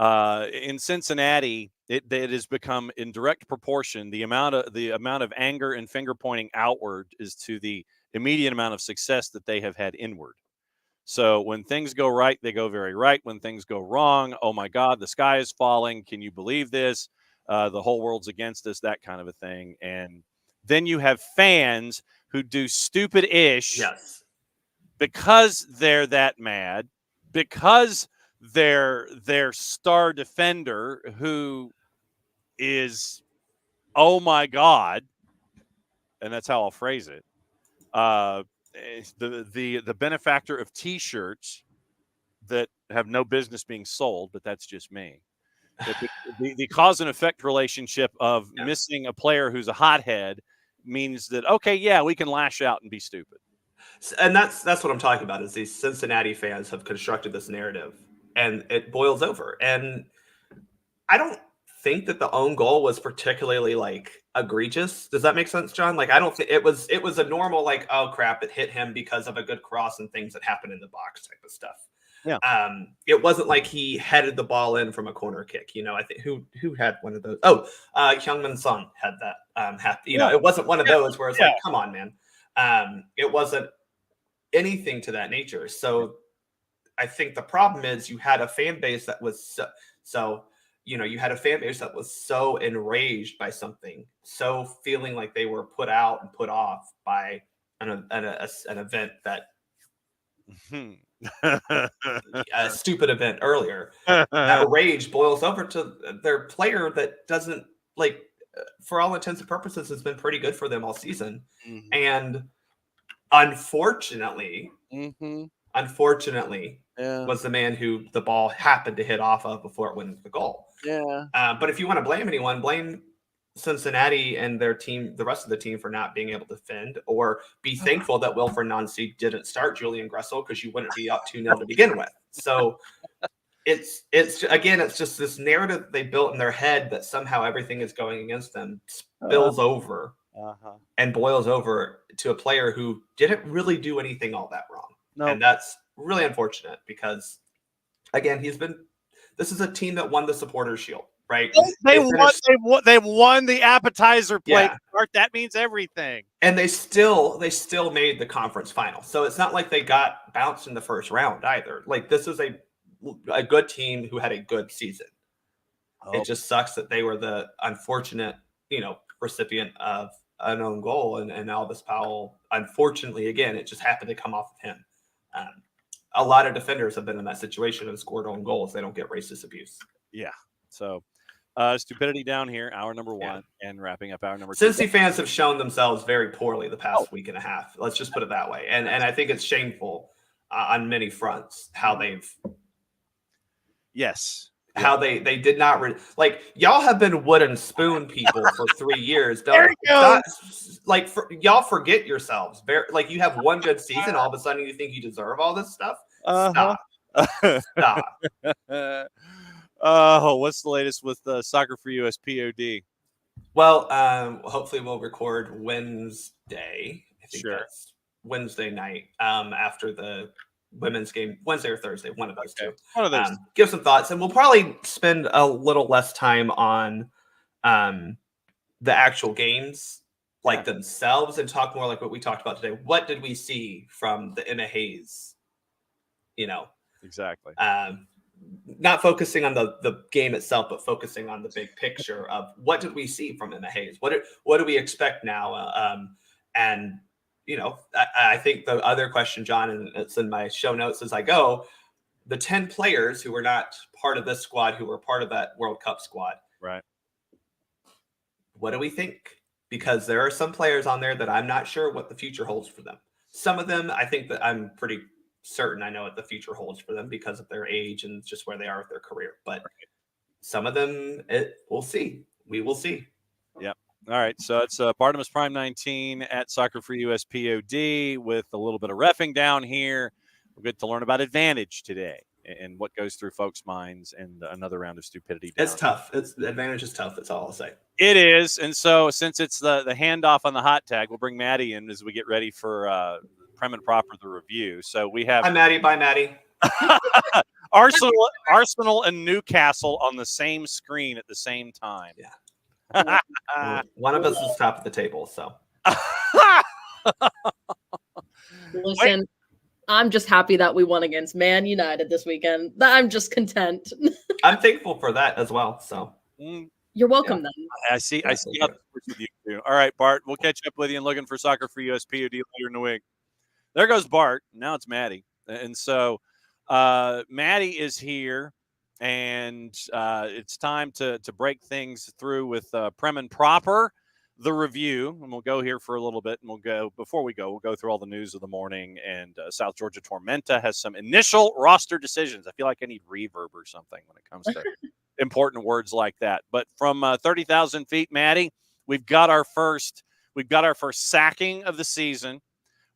[SPEAKER 1] in Cincinnati, it has become in direct proportion. The amount of anger and finger pointing outward is to the immediate amount of success that they have had inward. So when things go right, they go very right. When things go wrong, oh my God, the sky is falling. Can you believe this? The whole world's against us, that kind of a thing. And then you have fans who do stupid-ish because they're that mad, because their star defender, who is, oh my God, and that's how I'll phrase it, the benefactor of T-shirts that have no business being sold, but that's just me. The cause and effect relationship of missing a player who's a hothead means that, okay, yeah, we can lash out and be stupid.
[SPEAKER 6] And that's what I'm talking about, is these Cincinnati fans have constructed this narrative and it boils over. And I don't think that the own goal was particularly egregious. Does that make sense, John? I don't think it was a normal, oh crap, it hit him because of a good cross and things that happen in the box type of stuff.
[SPEAKER 1] Yeah.
[SPEAKER 6] It wasn't like he headed the ball in from a corner kick. I think who had one of those? Oh, Heung-min Son had that. It wasn't one of those where it's like, come on, man. It wasn't anything to that nature. So I think the problem is you had a fan base that was you had a fan base that was so enraged by something, so feeling like they were put out and put off by an event that a stupid event earlier. That rage boils over to their player that doesn't, for all intents and purposes, has been pretty good for them all season. Mm-hmm. And unfortunately, was the man who the ball happened to hit off of before it went into the goal.
[SPEAKER 1] Yeah.
[SPEAKER 6] But if you want to blame anyone, blame Cincinnati and their team, the rest of the team, for not being able to defend, or be thankful that Wilfred Nancy didn't start Julian Gressel, because you wouldn't be up 2-0 to begin with. So it's just this narrative they built in their head that somehow everything is going against them spills over and boils over to a player who didn't really do anything all that wrong. No. And that's really unfortunate because, again, this is a team that won the Supporters' Shield, right?
[SPEAKER 1] They won the appetizer plate. Yeah. That means everything.
[SPEAKER 6] And they still made the conference final. So it's not like they got bounced in the first round either. This is a good team who had a good season. Oh. It just sucks that they were the unfortunate, recipient of an own goal, and Elvis Powell, unfortunately, again, it just happened to come off of him. A lot of defenders have been in that situation and scored own goals. They don't get racist abuse.
[SPEAKER 1] Yeah. So Stupidity down here, hour number 1, and wrapping up hour number 2.
[SPEAKER 6] Cincy fans have shown themselves very poorly the past week and a half. Let's just put it that way. And I think it's shameful on many fronts how they've how they did not like y'all have been wooden spoon people for 3 years. Don't y'all forget yourselves. Like you have one good season, all of a sudden you think you deserve all this stuff. Stop.
[SPEAKER 1] What's the latest with Soccer for US POD?
[SPEAKER 6] Well, hopefully we'll record Wednesday. I think that's Wednesday night after the women's game, Wednesday or Thursday, one of those two.
[SPEAKER 1] One of those.
[SPEAKER 6] Give some thoughts, and we'll probably spend a little less time on the actual games like themselves and talk more like what we talked about today. What did we see from the Emma Hayes?
[SPEAKER 1] Exactly.
[SPEAKER 6] Not focusing on the game itself, but focusing on the big picture of what did we see from Emma Hayes? What do we expect now? And I think the other question, John, and it's in my show notes as I go, the 10 players who were not part of this squad, who were part of that World Cup squad.
[SPEAKER 1] Right.
[SPEAKER 6] What do we think? Because there are some players on there that I'm not sure what the future holds for them. Some of them, I think that I'm pretty certain I know what the future holds for them because of their age and just where they are with their career. But some of them, we'll see. We will see.
[SPEAKER 1] Yep. All right. So it's Bartimus Prime 19 at Soccer for US POD with a little bit of reffing down here. We're good to learn about advantage today and what goes through folks' minds and another round of stupidity.
[SPEAKER 6] It's tough. Advantage is tough. That's all I'll say.
[SPEAKER 1] It is. And so since it's the handoff on the hot tag, we'll bring Maddie in as we get ready for Prem and Proper the review. So we have
[SPEAKER 6] Hi Maddie. Bye Maddie.
[SPEAKER 1] Arsenal and Newcastle on the same screen at the same time.
[SPEAKER 6] Yeah. One of us is top of the table, so.
[SPEAKER 7] Listen, I'm just happy that we won against Man United this weekend. I'm just content.
[SPEAKER 6] I'm thankful for that as well. So
[SPEAKER 7] you're welcome then.
[SPEAKER 1] I see how this works with you too. All right, Bart, we'll catch up with you and looking for Soccer for US POD later in the week. There goes Bart. Now it's Maddie. And so Maddie is here. And it's time to break things through with Prem and Proper, the review. And we'll go here for a little bit. And we'll go through all the news of the morning. And South Georgia Tormenta has some initial roster decisions. I feel like I need reverb or something when it comes to important words like that. But from 30,000 feet, Maddie, we've got our first sacking of the season,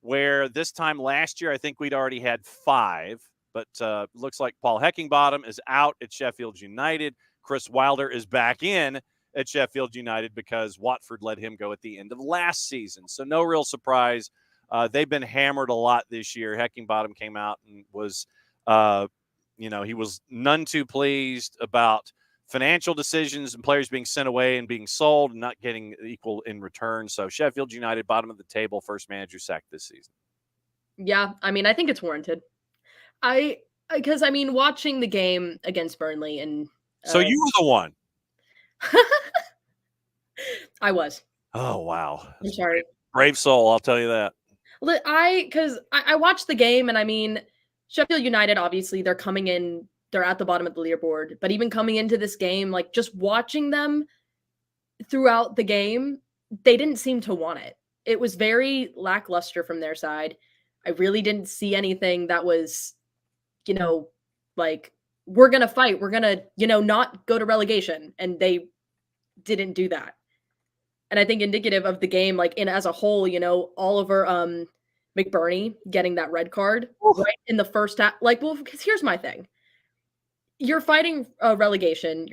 [SPEAKER 1] where this time last year, I think we'd already had 5. But looks like Paul Heckingbottom is out at Sheffield United. Chris Wilder is back in at Sheffield United because Watford let him go at the end of last season. So no real surprise. They've been hammered a lot this year. Heckingbottom came out and was, he was none too pleased about financial decisions and players being sent away and being sold and not getting equal in return. So Sheffield United, bottom of the table, first manager sacked this season.
[SPEAKER 7] Yeah, I mean, I think it's warranted. Because watching the game against Burnley and
[SPEAKER 1] so you were the one.
[SPEAKER 7] I was.
[SPEAKER 1] Oh wow!
[SPEAKER 7] I'm sorry.
[SPEAKER 1] Brave soul, I'll tell you that.
[SPEAKER 7] Because I watched the game and Sheffield United, obviously they're coming in, they're at the bottom of the leaderboard, but even coming into this game, like just watching them throughout the game, they didn't seem to want it. It was very lackluster from their side. I really didn't see anything that was, like, we're going to fight. We're going to, not go to relegation. And they didn't do that. And I think indicative of the game, like as a whole, Oliver McBurney getting that red card right in the first half. Like, well, because here's my thing. You're fighting relegation.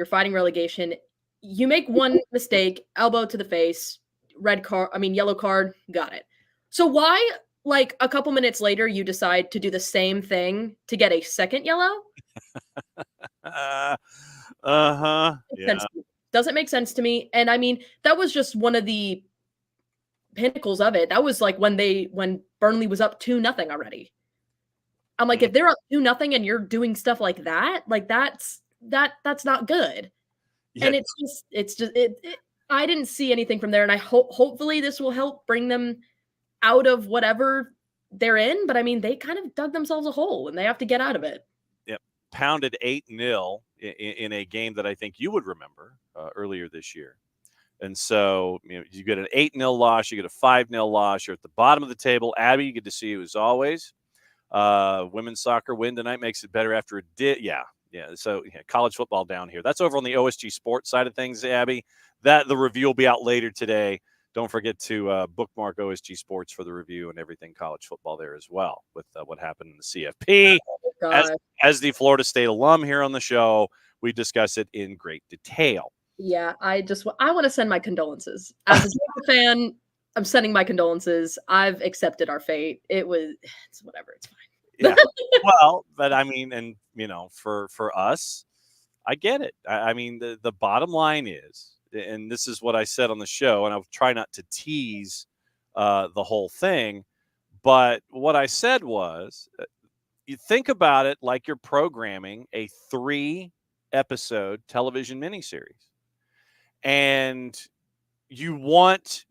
[SPEAKER 7] You make one mistake, elbow to the face, yellow card, got it. So why, like a couple minutes later, you decide to do the same thing to get a second yellow?
[SPEAKER 1] Yeah.
[SPEAKER 7] Doesn't make sense to me. And that was just one of the pinnacles of it. That was like when Burnley was up 2-0 already. I'm like, if they're up 2-0 and you're doing stuff like that, like that's not good. Yeah. And it's just I didn't see anything from there. And I hopefully this will help bring them out of whatever they're in. But they kind of dug themselves a hole and they have to get out of it.
[SPEAKER 1] Yep. pounded 8-0 in a game that I think you would remember earlier this year. And so you get an 8-0 loss, you get a 5-0 loss. You're at the bottom of the table. Abby, good to see you as always. Women's soccer win tonight makes it better after a Yeah. So college football down here. That's over on the OSG Sports side of things, Abby. The review will be out later today. Don't forget to bookmark OSG Sports for the review and everything college football there as well with what happened in the CFP. As the Florida State alum here on the show, we discuss it in great detail.
[SPEAKER 7] Yeah, I want to send my condolences. As a Georgia fan, I'm sending my condolences. I've accepted our fate. It's whatever. It's fine.
[SPEAKER 1] Yeah. Well, but I mean, and for us, I get it. I mean, the bottom line is, and this is what I said on the show, and I'll try not to tease the whole thing, but what I said was, you think about it like you're programming a 3-episode television miniseries, and you want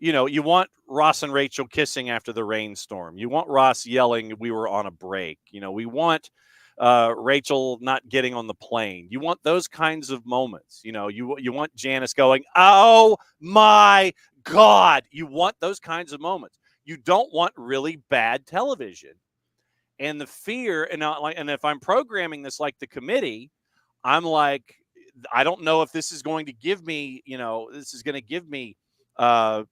[SPEAKER 1] Ross and Rachel kissing after the rainstorm. You want Ross yelling, "We were on a break." We want Rachel not getting on the plane. You want those kinds of moments. You want Janice going, "Oh my God." You want those kinds of moments. You don't want really bad television. And the fear, and if I'm programming this like the committee, I'm like, I don't know if this is going to give me,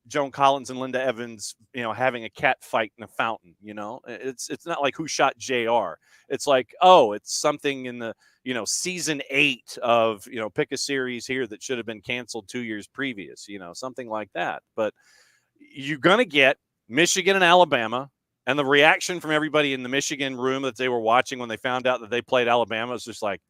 [SPEAKER 1] Joan Collins and Linda Evans, having a cat fight in a fountain. It's not like Who Shot JR. It's like, it's something in the, season 8 of, pick a series here that should have been canceled 2 years previous, something like that. But you're going to get Michigan and Alabama, and the reaction from everybody in the Michigan room that they were watching when they found out that they played Alabama was just like,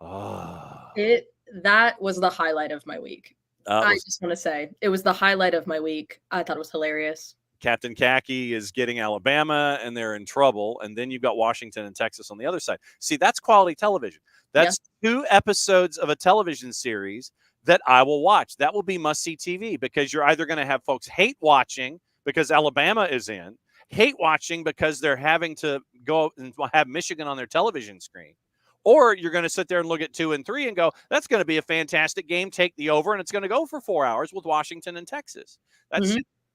[SPEAKER 7] That was the highlight of my week. I just want to say it was the highlight of my week. I thought it was hilarious.
[SPEAKER 1] Captain Khaki is getting Alabama, and they're in trouble. And then you've got Washington and Texas on the other side. See, that's quality television. That's 2 episodes of a television series that I will watch. That will be must-see TV, because you're either going to have folks hate watching because Alabama is in, hate watching because they're having to go and have Michigan on their television screen. Or you're going to sit there and look at 2 and 3 and go, that's going to be a fantastic game. Take the over, and it's going to go for 4 hours with Washington and Texas.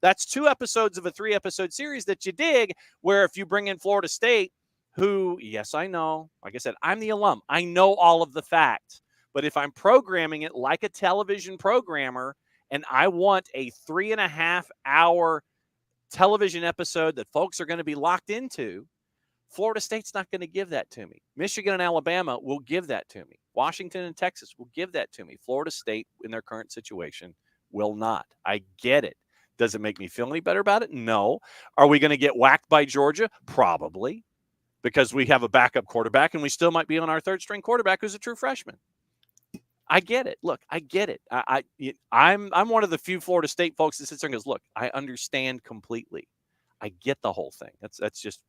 [SPEAKER 1] That's 2 episodes of a 3-episode series that you dig, where if you bring in Florida State, who, yes, I know, like I said, I'm the alum. I know all of the facts. But if I'm programming it like a television programmer, and I want a 3.5-hour television episode that folks are going to be locked into, Florida State's not going to give that to me. Michigan and Alabama will give that to me. Washington and Texas will give that to me. Florida State, in their current situation, will not. I get it. Does it make me feel any better about it? No. Are we going to get whacked by Georgia? Probably, because we have a backup quarterback, and we still might be on our third-string quarterback who's a true freshman. I get it. Look, I get it. I'm one of the few Florida State folks that sits there and goes, look, I understand completely. I get the whole thing. That's just,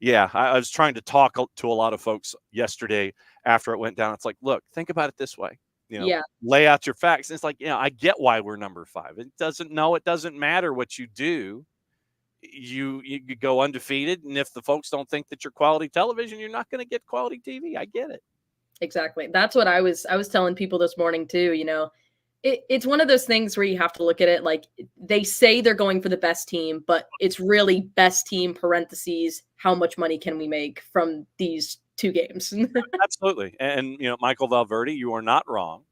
[SPEAKER 1] yeah. I was trying to talk to a lot of folks yesterday after it went down. It's like, look, think about it this way. Lay out your facts. And it's like, I get why we're number 5. It doesn't matter what you do. You go undefeated, and if the folks don't think that you're quality television, you're not going to get quality TV. I get it.
[SPEAKER 7] Exactly. That's what I was telling people this morning too. It's one of those things where you have to look at it like they say they're going for the best team, but it's really best team parentheses. How much money can we make from these 2 games?
[SPEAKER 1] Absolutely. And, Michael Valverde, you are not wrong.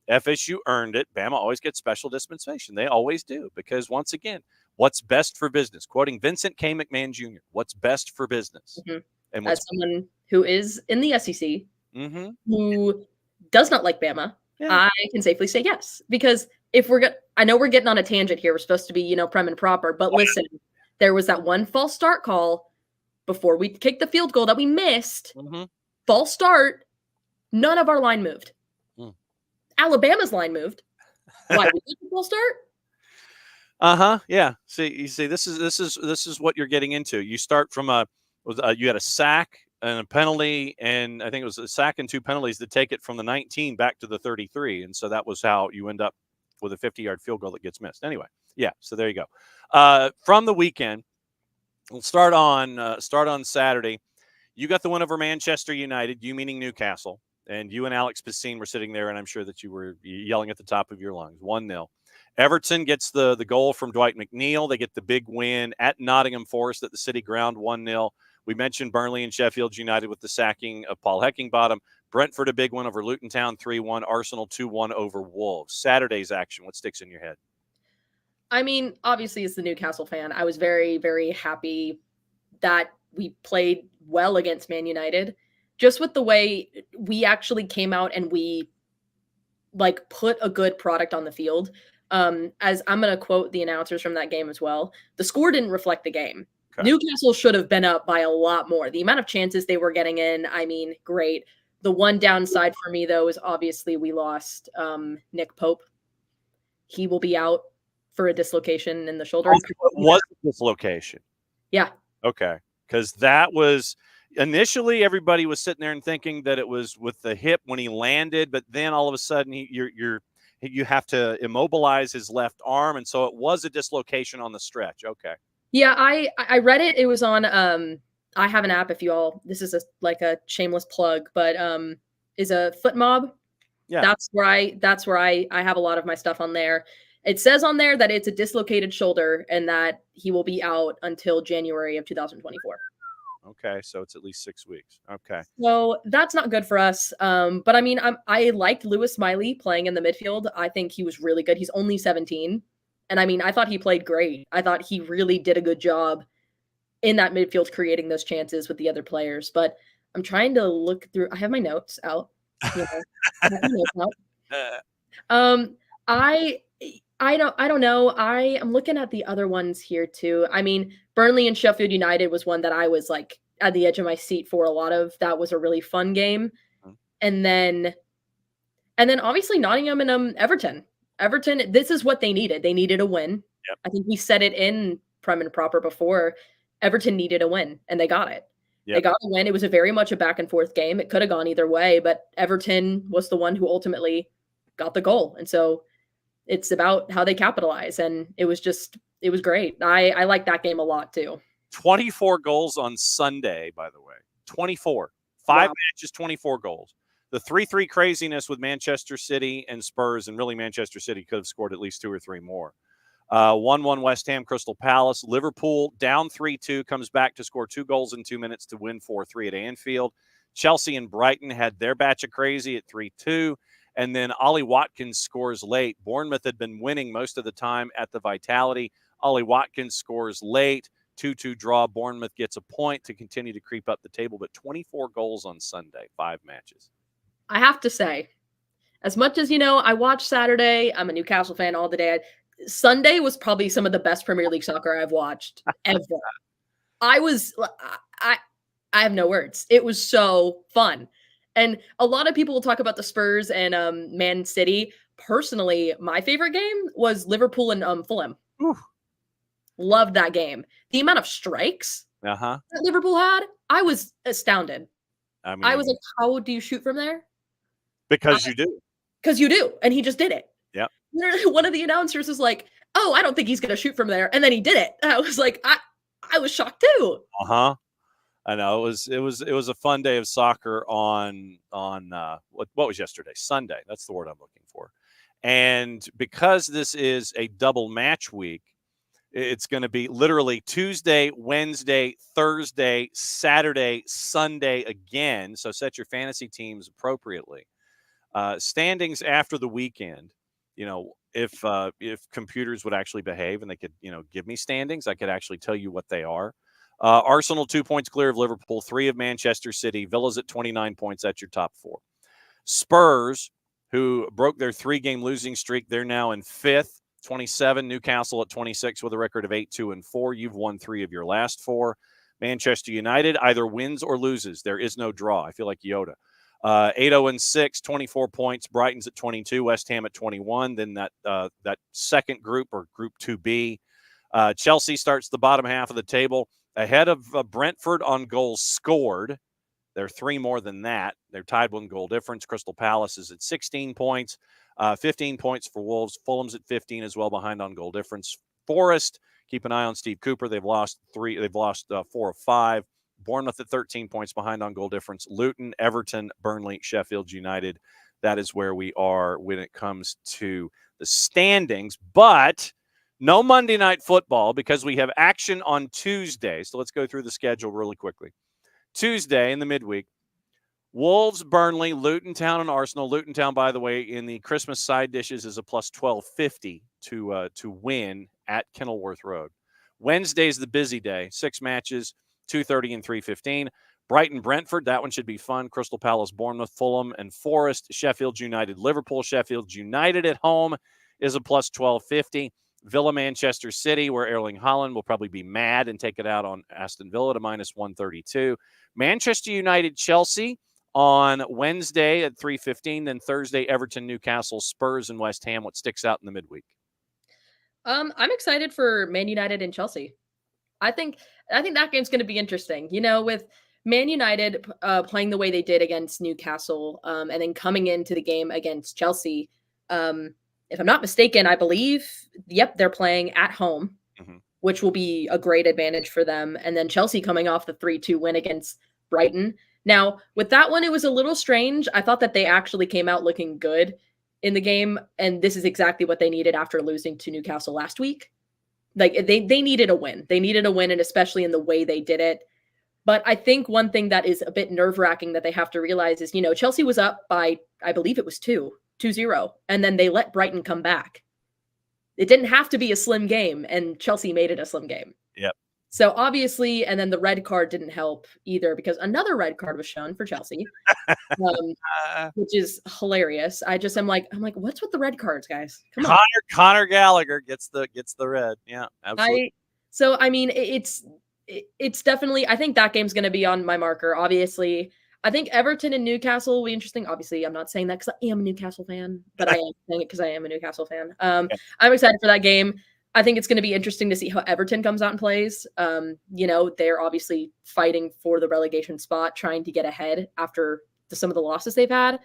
[SPEAKER 1] FSU earned it. Bama always gets special dispensation. They always do, because once again, what's best for business? Quoting Vincent K. McMahon Jr., what's best for business?
[SPEAKER 7] Mm-hmm. And as someone who is in the SEC, who does not like Bama, I can safely say yes. Because if I know we're getting on a tangent here. We're supposed to be, prim and proper. But listen, there was that one false start call before we kicked the field goal that we missed. False start. None of our line moved. Alabama's line moved. Why? We did the false start?
[SPEAKER 1] Yeah. See, this is what you're getting into. You start from you had a sack and a penalty, and I think it was a sack and 2 penalties that take it from the 19 back to the 33. And so that was how you end up with a 50-yard field goal that gets missed. Anyway, yeah, so there you go. From the weekend, we'll start on Saturday. you got the win over Manchester United, you meaning Newcastle, and you and Alex Piscine were sitting there, and I'm sure that you were yelling at the top of your lungs. 1-0. Everton gets the goal from Dwight McNeil. They get the big win at Nottingham Forest at the City Ground, 1-0. We mentioned Burnley and Sheffield United with the sacking of Paul Heckingbottom. Brentford, a big win over Luton Town, 3-1. Arsenal, 2-1 over Wolves. Saturday's action, what sticks in your head?
[SPEAKER 7] I mean, obviously, as the Newcastle fan, I was very, very happy that we played well against Man United. Just with the way we actually came out and we like put a good product on the field. As I'm going to quote the announcers from that game as well, the score didn't reflect the game. Okay. Newcastle should have been up by a lot more. The amount of chances they were getting in, I mean, great. The one downside for me, though, is obviously we lost Nick Pope. He will be out for a dislocation in the shoulder.
[SPEAKER 1] Was a dislocation?
[SPEAKER 7] Yeah.
[SPEAKER 1] Okay. Because that was initially everybody was sitting there and thinking that it was with the hip when he landed, but then all of a sudden you have to immobilize his left arm, and so it was a dislocation on the stretch. Okay.
[SPEAKER 7] Yeah, I read it. It was on I have an app if you all, this is like a shameless plug, but is a Foot Mob. Yeah. That's where I have a lot of my stuff on there. It says on there that it's a dislocated shoulder and that he will be out until January of 2024.
[SPEAKER 1] Okay, so it's at least 6 weeks. Okay.
[SPEAKER 7] So that's not good for us. But I mean, I liked Lewis Smiley playing in the midfield. I think he was really good. He's only 17. And I mean, I thought he played great. I thought he really did a good job in that midfield, creating those chances with the other players. But I'm trying to look through. I have my notes out. You know, I have my notes out. I don't know. I am looking at the other ones here too. I mean, Burnley and Sheffield United was one that I was like at the edge of my seat for a lot of. That was a really fun game. And then obviously Nottingham and Everton. Everton, this is what they needed. They needed a win.
[SPEAKER 1] Yep.
[SPEAKER 7] I think we said it in Prem and Proper before. Everton needed a win, and they got it. Yep. They got a win. It was very much a back and forth game. It could have gone either way, but Everton was the one who ultimately got the goal. And so it's about how they capitalize. And it was great. I like that game a lot too.
[SPEAKER 1] 24 goals on Sunday, by the way. 24. 5 matches, 24 goals. The 3-3 craziness with Manchester City and Spurs, and really Manchester City could have scored at least 2 or 3 more. 1-1 West Ham, Crystal Palace. Liverpool down 3-2, comes back to score 2 goals in 2 minutes to win 4-3 at Anfield. Chelsea and Brighton had their batch of crazy at 3-2. And then Ollie Watkins scores late. Bournemouth had been winning most of the time at the Vitality. Ollie Watkins scores late. 2-2 draw. Bournemouth gets a point to continue to creep up the table, but 24 goals on Sunday, 5 matches.
[SPEAKER 7] I have to say, as much as, I watch Saturday, I'm a Newcastle fan all the day. Sunday was probably some of the best Premier League soccer I've watched ever. I have no words. It was so fun. And a lot of people will talk about the Spurs and Man City. Personally, my favorite game was Liverpool and Fulham.
[SPEAKER 1] Ooh.
[SPEAKER 7] Loved that game. The amount of strikes that Liverpool had, I was astounded. I was like, how do you shoot from there?
[SPEAKER 1] Because you do.
[SPEAKER 7] Because you do. And he just did it.
[SPEAKER 1] Yeah.
[SPEAKER 7] One of the announcers was like, oh, I don't think he's going to shoot from there. And then he did it. And I was like, I was shocked too.
[SPEAKER 1] I know it was a fun day of soccer on what was yesterday? Sunday. That's the word I'm looking for. And because this is a double match week, it's going to be literally Tuesday, Wednesday, Thursday, Saturday, Sunday again. So set your fantasy teams appropriately. Standings after the weekend. If computers would actually behave and they could, give me standings, I could actually tell you what they are. Arsenal 2 points clear of Liverpool, 3 of Manchester City. Villa's at 29 points. That's your top 4. Spurs, who broke their 3-game losing streak, they're now in 5th, 27. Newcastle at 26 with a record of 8-2-4. You've won 3 of your last 4. Manchester United either wins or loses. There is no draw. I feel like Yoda. 8-0-6, 24 points. Brighton's at 22. West Ham at 21. Then that second group, or Group 2B. Chelsea starts the bottom half of the table ahead of Brentford on goals scored. They're 3 more than that. They're tied 1 goal difference. Crystal Palace is at 16 points. 15 points for Wolves. Fulham's at 15 as well, behind on goal difference. Forest, keep an eye on Steve Cooper. They've lost 4 of 5. Bournemouth at 13 points behind on goal difference. Luton, Everton, Burnley, Sheffield United. That is where we are when it comes to the standings. But no Monday Night Football because we have action on Tuesday. So let's go through the schedule really quickly. Tuesday in the midweek, Wolves, Burnley, Luton Town, and Arsenal. Luton Town, by the way, in the Christmas side dishes is a plus 1250 to win at Kenilworth Road. Wednesday's the busy day. 6 matches, 2:30 and 3:15. Brighton, Brentford, that one should be fun. Crystal Palace, Bournemouth, Fulham, and Forest. Sheffield United, Liverpool. Sheffield United at home is a plus 1250. Villa, Manchester City, where Erling Haaland will probably be mad and take it out on Aston Villa to minus 132. Manchester United, Chelsea on Wednesday at 3:15. Then Thursday, Everton, Newcastle, Spurs, and West Ham. What sticks out in the midweek?
[SPEAKER 7] I'm excited for Man United and Chelsea. I think that game's going to be interesting. You know, with Man United playing the way they did against Newcastle, and then coming into the game against Chelsea. If I'm not mistaken, I believe, they're playing at home, which will be a great advantage for them. And then Chelsea coming off the 3-2 win against Brighton. Now, with that one, it was a little strange. I thought that they actually came out looking good in the game, and this is exactly what they needed after losing to Newcastle last week. Like, they needed a win. They needed a win, and especially in the way they did it. But I think one thing that is a bit nerve-wracking that they have to realize is, Chelsea was up by, I believe it was 2-0, and then they let Brighton come back. It didn't have to be a slim game, and Chelsea made it a slim game.
[SPEAKER 1] Yep.
[SPEAKER 7] So obviously, and then the red card didn't help either because another red card was shown for Chelsea, which is hilarious. I'm like, what's with the red cards, guys? Come on.
[SPEAKER 1] Connor Gallagher gets the red. Yeah, absolutely.
[SPEAKER 7] It's definitely. I think that game's going to be on my marker. Obviously, I think Everton and Newcastle will be interesting. Obviously, I'm not saying that because I am a Newcastle fan, but I am saying it because I am a Newcastle fan. I'm excited for that game. I think it's going to be interesting to see how Everton comes out and plays. They're obviously fighting for the relegation spot, trying to get ahead after some of the losses they've had.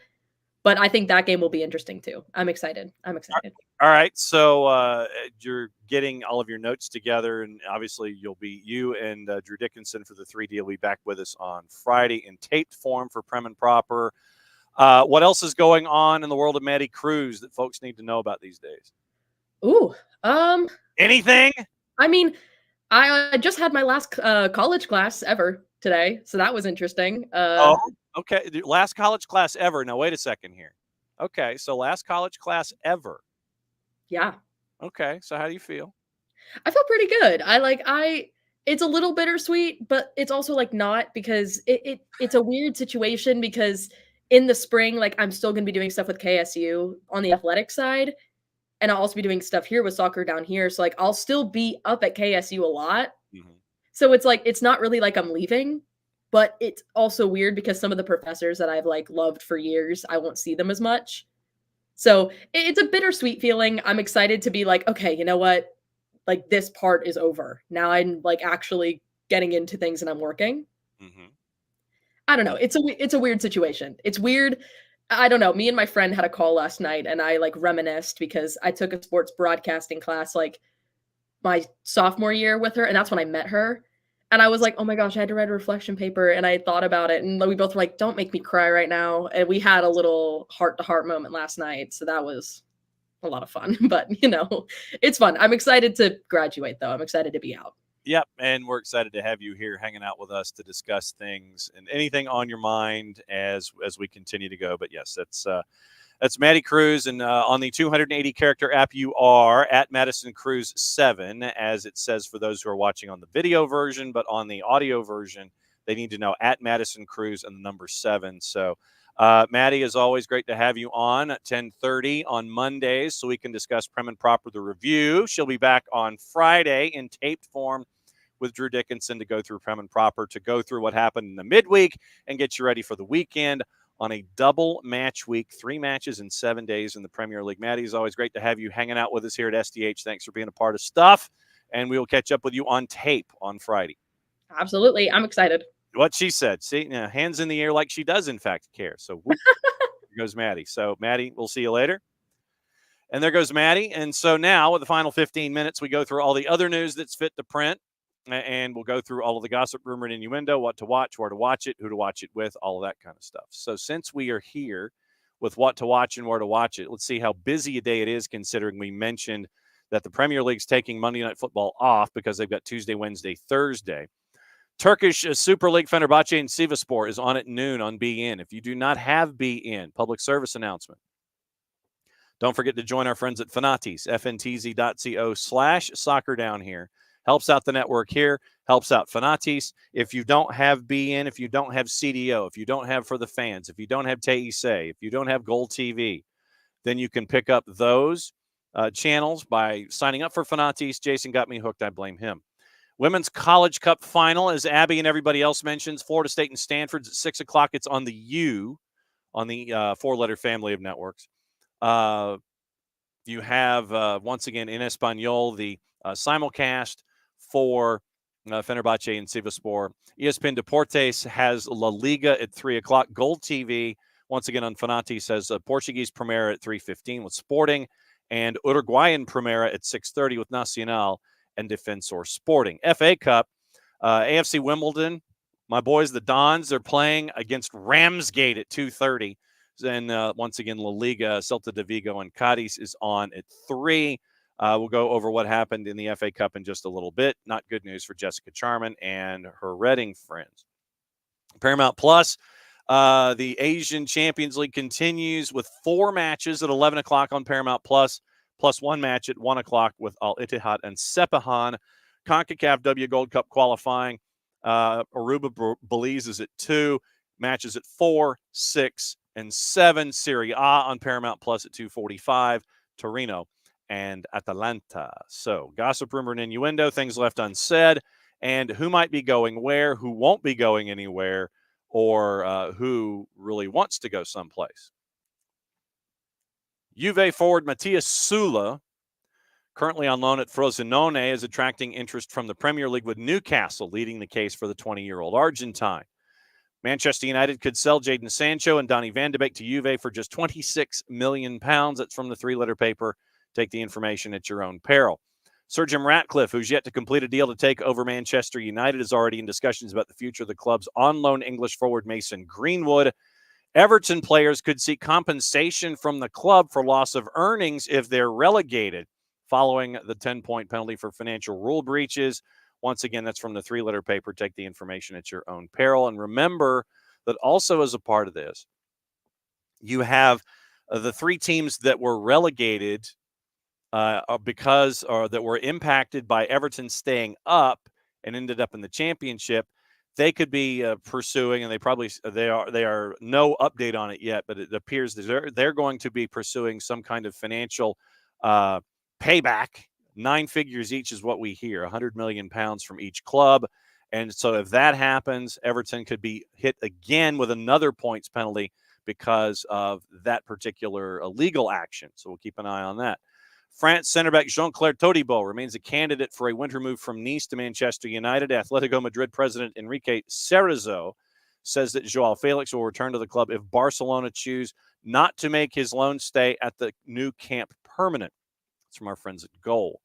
[SPEAKER 7] But I think that game will be interesting too. I'm excited. All
[SPEAKER 1] right. So you're getting all of your notes together, and obviously you and Drew Dickinson for the 3D will be back with us on Friday in taped form for Prem and Proper. What else is going on in the world of Maddie Cruz that folks need to know about these days?
[SPEAKER 7] Ooh,
[SPEAKER 1] anything?
[SPEAKER 7] I mean, I just had my last college class ever today, so that was interesting.
[SPEAKER 1] Okay. Last college class ever. Now, wait a second here. Okay, so last college class ever.
[SPEAKER 7] Yeah.
[SPEAKER 1] Okay, so how do you feel?
[SPEAKER 7] I feel pretty good. It's a little bittersweet, but it's also like not because it's a weird situation because in the spring, like I'm still going to be doing stuff with KSU on the athletic side. And I'll also be doing stuff here with soccer down here. So like I'll still be up at KSU a lot. So it's like it's not really like I'm leaving, but it's also weird because some of the professors that I've like loved for years, I won't see them as much. So it's a bittersweet feeling. I'm excited to be like, okay, you know what? Like this part is over. Now I'm like actually getting into things and I'm working. I don't know. It's a weird situation. It's weird. I don't know. Me and my friend had a call last night and I like reminisced because I took a sports broadcasting class like my sophomore year with her. And that's when I met her. And I was like, oh my gosh, I had to write a reflection paper. And I thought about it. And we both were like, don't make me cry right now. And we had a little heart-to-heart moment last night. So that was a lot of fun. But, it's fun. I'm excited to graduate, though. I'm excited to be out.
[SPEAKER 1] Yep, and we're excited to have you here hanging out with us to discuss things and anything on your mind as we continue to go. But yes, that's Maddie Cruz, and on the 280 character app, you are at Madison Cruz 7, as it says for those who are watching on the video version, but on the audio version, they need to know at Madison Cruz and the number 7. So, Maddie, is always great to have you on at 10:30 on Mondays, so we can discuss Prem and Proper the review. She'll be back on Friday in taped form with Drew Dickinson to go through Prem and Proper, to go through what happened in the midweek and get you ready for the weekend on a double match week, 3 matches in 7 days in the Premier League. Maddie, is always great to have you hanging out with us here at SDH. Thanks for being a part of stuff, and we will catch up with you on tape on Friday.
[SPEAKER 7] Absolutely. I'm excited.
[SPEAKER 1] What she said. See, hands in the air like she does, in fact, care. So there goes Maddie. So, Maddie, we'll see you later. And there goes Maddie. And so now, with the final 15 minutes, we go through all the other news that's fit to print. and we'll go through all of the gossip, rumor, and innuendo, what to watch, where to watch it, who to watch it with, all of that kind of stuff. So since we are here with what to watch and where to watch it, let's see how busy a day it is, considering we mentioned that the Premier League's taking Monday Night Football off because they've got Tuesday, Wednesday, Thursday. Turkish Super League Fenerbahce and Sivasspor is on at noon on BN. If you do not have BN, public service announcement, don't forget to join our friends at Fanatis, fntz.co/soccer down here. Helps out the network here, helps out Fanatis. If you don't have BN, if you don't have CDO, if you don't have For the Fans, if you don't have TIC, if you don't have Gold TV, then you can pick up those channels by signing up for Fanatis. Jason got me hooked. I blame him. Women's College Cup final, as Abby and everybody else mentions, Florida State and Stanford's at 6 o'clock. It's on the U, on the four-letter family of networks. You have, once again, in Espanol, the simulcast for Fenerbahce and Sivasspor. ESPN Deportes has La Liga at 3 o'clock. Gold TV, once again on Fanatis, has Portuguese Primera at 3:15 with Sporting, and Uruguayan Primera at 6:30 with Nacional and Defensor Sporting. FA Cup, AFC Wimbledon, my boys, the Dons, they're playing against Ramsgate at 2:30. And once again, La Liga, Celta de Vigo and Cadiz is on at 3. We'll go over what happened in the FA Cup in just a little bit. Not good news for Jessica Charman and her Reading friends. Paramount Plus, the Asian Champions League continues with 4 matches at 11 o'clock on Paramount Plus, plus 1 match at 1 o'clock with Al Ittihad and Sepahan. CONCACAF W Gold Cup qualifying. Aruba Belize is at 2. Matches at 4, 6, and 7. Serie A on Paramount Plus at 2:45. Torino and Atalanta. So gossip, rumor, and innuendo, things left unsaid, and who might be going where, who won't be going anywhere, or who really wants to go someplace. Juve forward Matthias Sula, currently on loan at Frosinone, is attracting interest from the Premier League, with Newcastle leading the case for the 20-year-old Argentine. Manchester United could sell Jadon Sancho and Donny van de Beek to Juve for just £26 million. That's from the 3-letter paper. Take the information at your own peril. Sir Jim Ratcliffe, who's yet to complete a deal to take over Manchester United, is already in discussions about the future of the club's on-loan English forward Mason Greenwood. Everton players could seek compensation from the club for loss of earnings if they're relegated, following the 10-point penalty for financial rule breaches. Once again, that's from the 3-letter paper. Take the information at your own peril. And remember that also as a part of this, you have the 3 teams that were relegated that were impacted by Everton staying up and ended up in the championship. They could be pursuing, and they are no update on it yet, but it appears that they're going to be pursuing some kind of financial payback. 9 figures each is what we hear, £100 million from each club. And so if that happens, Everton could be hit again with another points penalty because of that particular legal action. So we'll keep an eye on that. France center back Jean-Claire Todibo remains a candidate for a winter move from Nice to Manchester United. Atletico Madrid president Enrique Cerezo says that Joao Felix will return to the club if Barcelona choose not to make his loan stay at the new camp permanent. That's from our friends at Goal.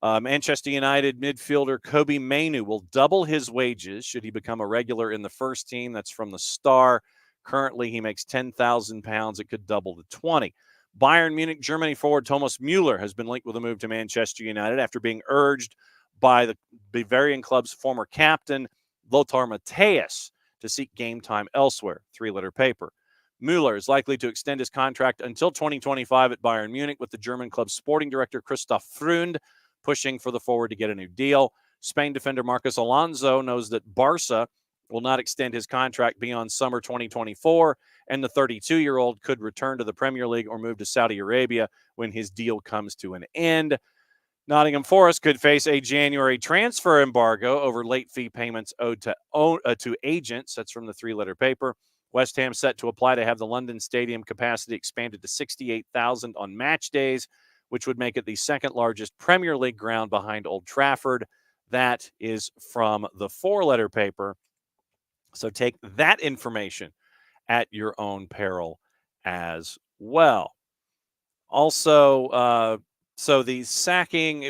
[SPEAKER 1] Manchester United midfielder Kobe Mainu will double his wages should he become a regular in the first team. That's from the Star. Currently, he makes £10,000. It could double to 20. Bayern Munich Germany forward Thomas Mueller has been linked with a move to Manchester United after being urged by the Bavarian club's former captain, Lothar Matthäus, to seek game time elsewhere. 3-letter paper. Mueller is likely to extend his contract until 2025 at Bayern Munich, with the German club's sporting director Christoph Freund pushing for the forward to get a new deal. Spain defender Marcos Alonso knows that Barca will not extend his contract beyond summer 2024, and the 32-year-old could return to the Premier League or move to Saudi Arabia when his deal comes to an end. Nottingham Forest could face a January transfer embargo over late fee payments owed to agents. That's from the 3-letter paper. West Ham set to apply to have the London Stadium capacity expanded to 68,000 on match days, which would make it the second largest Premier League ground behind Old Trafford. That is from the 4-letter paper. So take that information at your own peril as well. Also, So the sacking,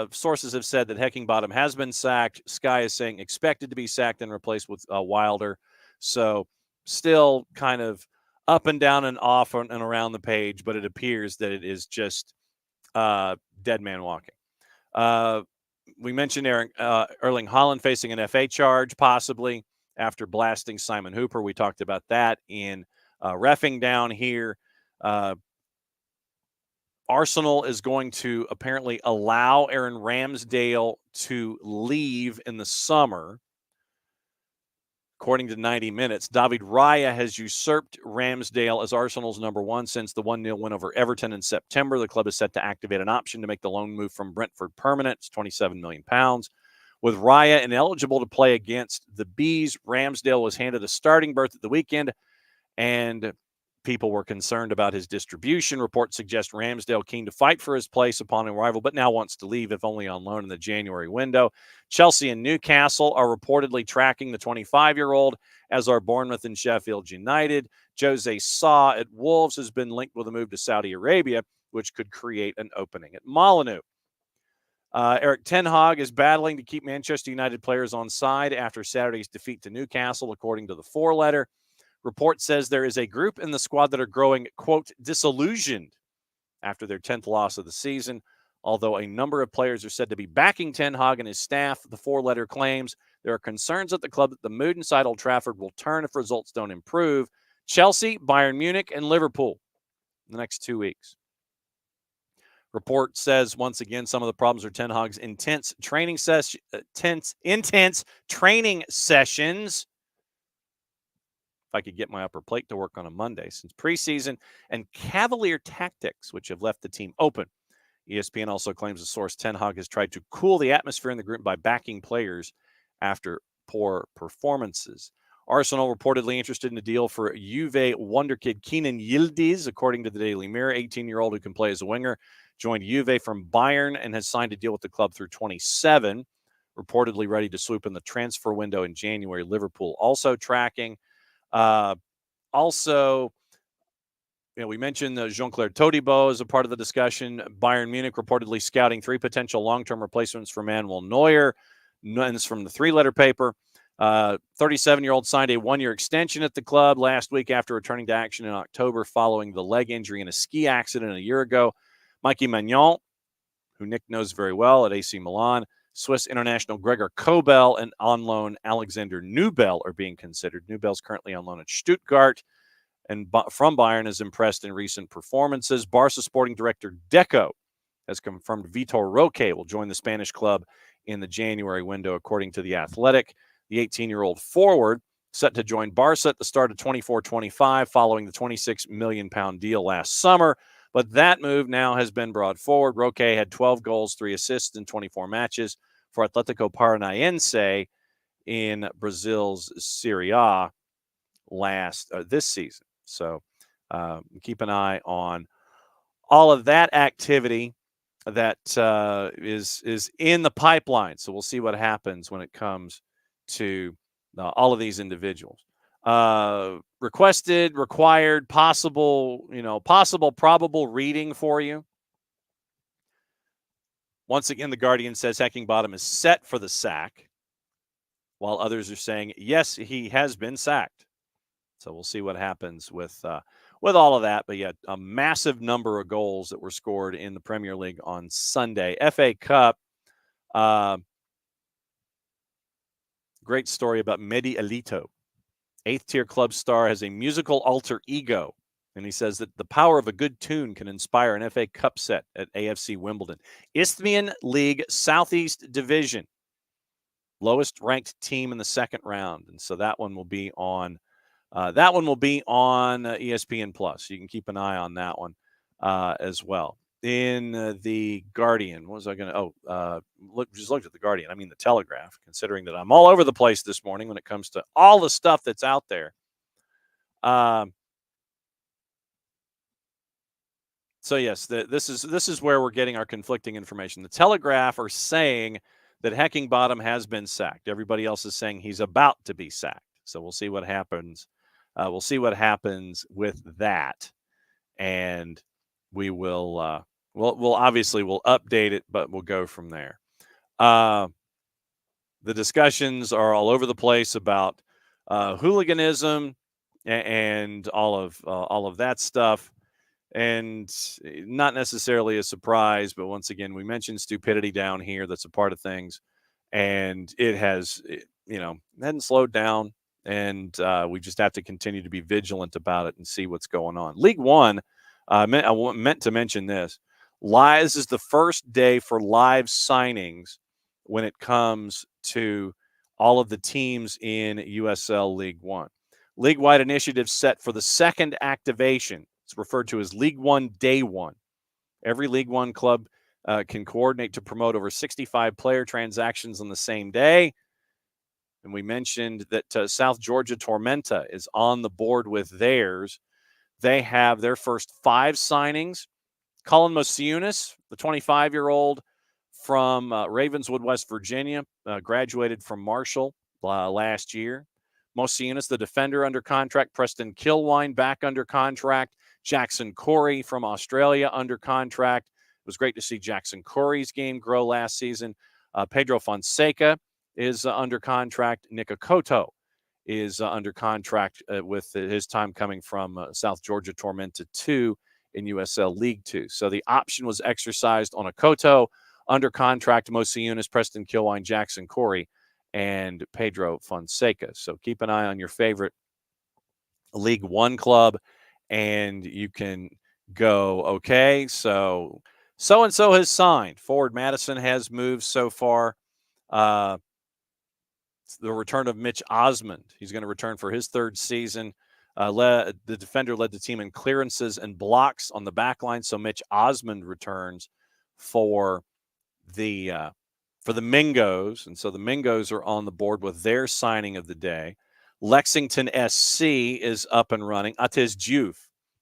[SPEAKER 1] sources have said that Heckingbottom has been sacked. Sky is saying expected to be sacked and replaced with Wilder. So still kind of up and down and off and around the page, but it appears that it is just dead man walking. We mentioned Erling Haaland facing an FA charge, possibly after blasting Simon Hooper. We talked about that in reffing down here. Arsenal is going to apparently allow Aaron Ramsdale to leave in the summer. According to 90 Minutes, David Raya has usurped Ramsdale as Arsenal's number one since the 1-0 win over Everton in September. The club is set to activate an option to make the loan move from Brentford permanent. It's £27 million. With Raya ineligible to play against the Bees, Ramsdale was handed a starting berth at the weekend, and people were concerned about his distribution. Reports suggest Ramsdale keen to fight for his place upon arrival, but now wants to leave, if only on loan in the January window. Chelsea and Newcastle are reportedly tracking the 25-year-old, as are Bournemouth and Sheffield United. Jose Sa at Wolves has been linked with a move to Saudi Arabia, which could create an opening at Molineux. Eric Ten Hag is battling to keep Manchester United players on side after Saturday's defeat to Newcastle, according to the four-letter. Report says there is a group in the squad that are growing, quote, disillusioned after their 10th loss of the season. Although a number of players are said to be backing Ten Hag and his staff, the four-letter claims there are concerns at the club that the mood inside Old Trafford will turn if results don't improve. Chelsea, Bayern Munich, and Liverpool in the next 2 weeks. Report says, once again, some of the problems are Ten Hag's intense training sessions. If I could get my upper plate to work on a Monday, since preseason, and cavalier tactics, which have left the team open. ESPN also claims the source Ten Hag has tried to cool the atmosphere in the group by backing players after poor performances. Arsenal reportedly interested in a deal for Juve wonderkid Kenan Yildiz, according to the Daily Mirror. 18-year-old who can play as a winger, joined Juve from Bayern and has signed a deal with the club through 27. Reportedly ready to swoop in the transfer window in January. Liverpool also tracking. We mentioned Jean-Claire Todibo as a part of the discussion. Bayern Munich reportedly scouting 3 potential long-term replacements for Manuel Neuer. And it's from the three-letter paper. 37-year-old signed a 1-year extension at the club last week after returning to action in October following the leg injury in a ski accident a year ago. Mikey Magnon, who Nick knows very well at AC Milan, Swiss international Gregor Kobel, and on loan Alexander Nubel are being considered. Nubel's currently on loan at Stuttgart, and from Bayern is impressed in recent performances. Barca sporting director Deco has confirmed Vitor Roque will join the Spanish club in the January window, according to The Athletic. The 18-year-old forward set to join Barca at the start of 24-25 following the £26 million deal last summer. But that move now has been brought forward. Roque had 12 goals, 3 assists in 24 matches for Atletico Paranaense in Brazil's Serie A this season. So keep an eye on all of that activity that is in the pipeline. So we'll see what happens when it comes to all of these individuals. Requested, required, possible, probable reading for you. Once again, The Guardian says Heckingbottom is set for the sack, while others are saying, yes, he has been sacked. So we'll see what happens with all of that. But yeah, a massive number of goals that were scored in the Premier League on Sunday. FA Cup, great story about Mehdi Alito. 8th-tier club star has a musical alter ego, and he says that the power of a good tune can inspire an FA Cup set at AFC Wimbledon. Isthmian League Southeast Division, lowest-ranked team in the second round, and so that one will be on ESPN Plus. You can keep an eye on that one as well. In the Guardian, what was I going to? Just looked at the Guardian. I mean the Telegraph, considering that I'm all over the place this morning when it comes to all the stuff that's out there. So yes, this is where we're getting our conflicting information. The Telegraph are saying that Heckingbottom has been sacked. Everybody else is saying he's about to be sacked. So we'll see what happens. We'll see what happens with that, and we will we'll update it, but we'll go from there. The discussions are all over the place about hooliganism and all of that stuff, and not necessarily a surprise. But once again, we mentioned stupidity down here. That's a part of things, and it hadn't slowed down, and we just have to continue to be vigilant about it and see what's going on. League One, I meant to mention this. This is the first day for live signings when it comes to all of the teams in USL League One. League-wide initiative set for the second activation. It's referred to as League One Day One. Every League One club can coordinate to promote over 65 player transactions on the same day. And we mentioned that South Georgia Tormenta is on the board with theirs. They have their first 5 signings. Colin Mosiunas, the 25-year-old from Ravenswood, West Virginia, graduated from Marshall last year. Mosiunas, the defender, under contract. Preston Kilwine back under contract. Jackson Corey from Australia under contract. It was great to see Jackson Corey's game grow last season. Pedro Fonseca is under contract. Nick Okoto is under contract with his time coming from South Georgia Tormenta 2 in USL League 2. So the option was exercised on Okoto, under contract Mosiunas, Preston Kilwine, Jackson Corey, and Pedro Fonseca. So keep an eye on your favorite League One club, and you can go, okay, so-and-so has signed. Forward Madison has moved so far. The return of Mitch Osmond. He's going to return for his 3rd season. The defender led the team in clearances and blocks on the back line. So Mitch Osmond returns for the Mingos. And so the Mingos are on the board with their signing of the day. Lexington SC is up and running. Atez Diouf,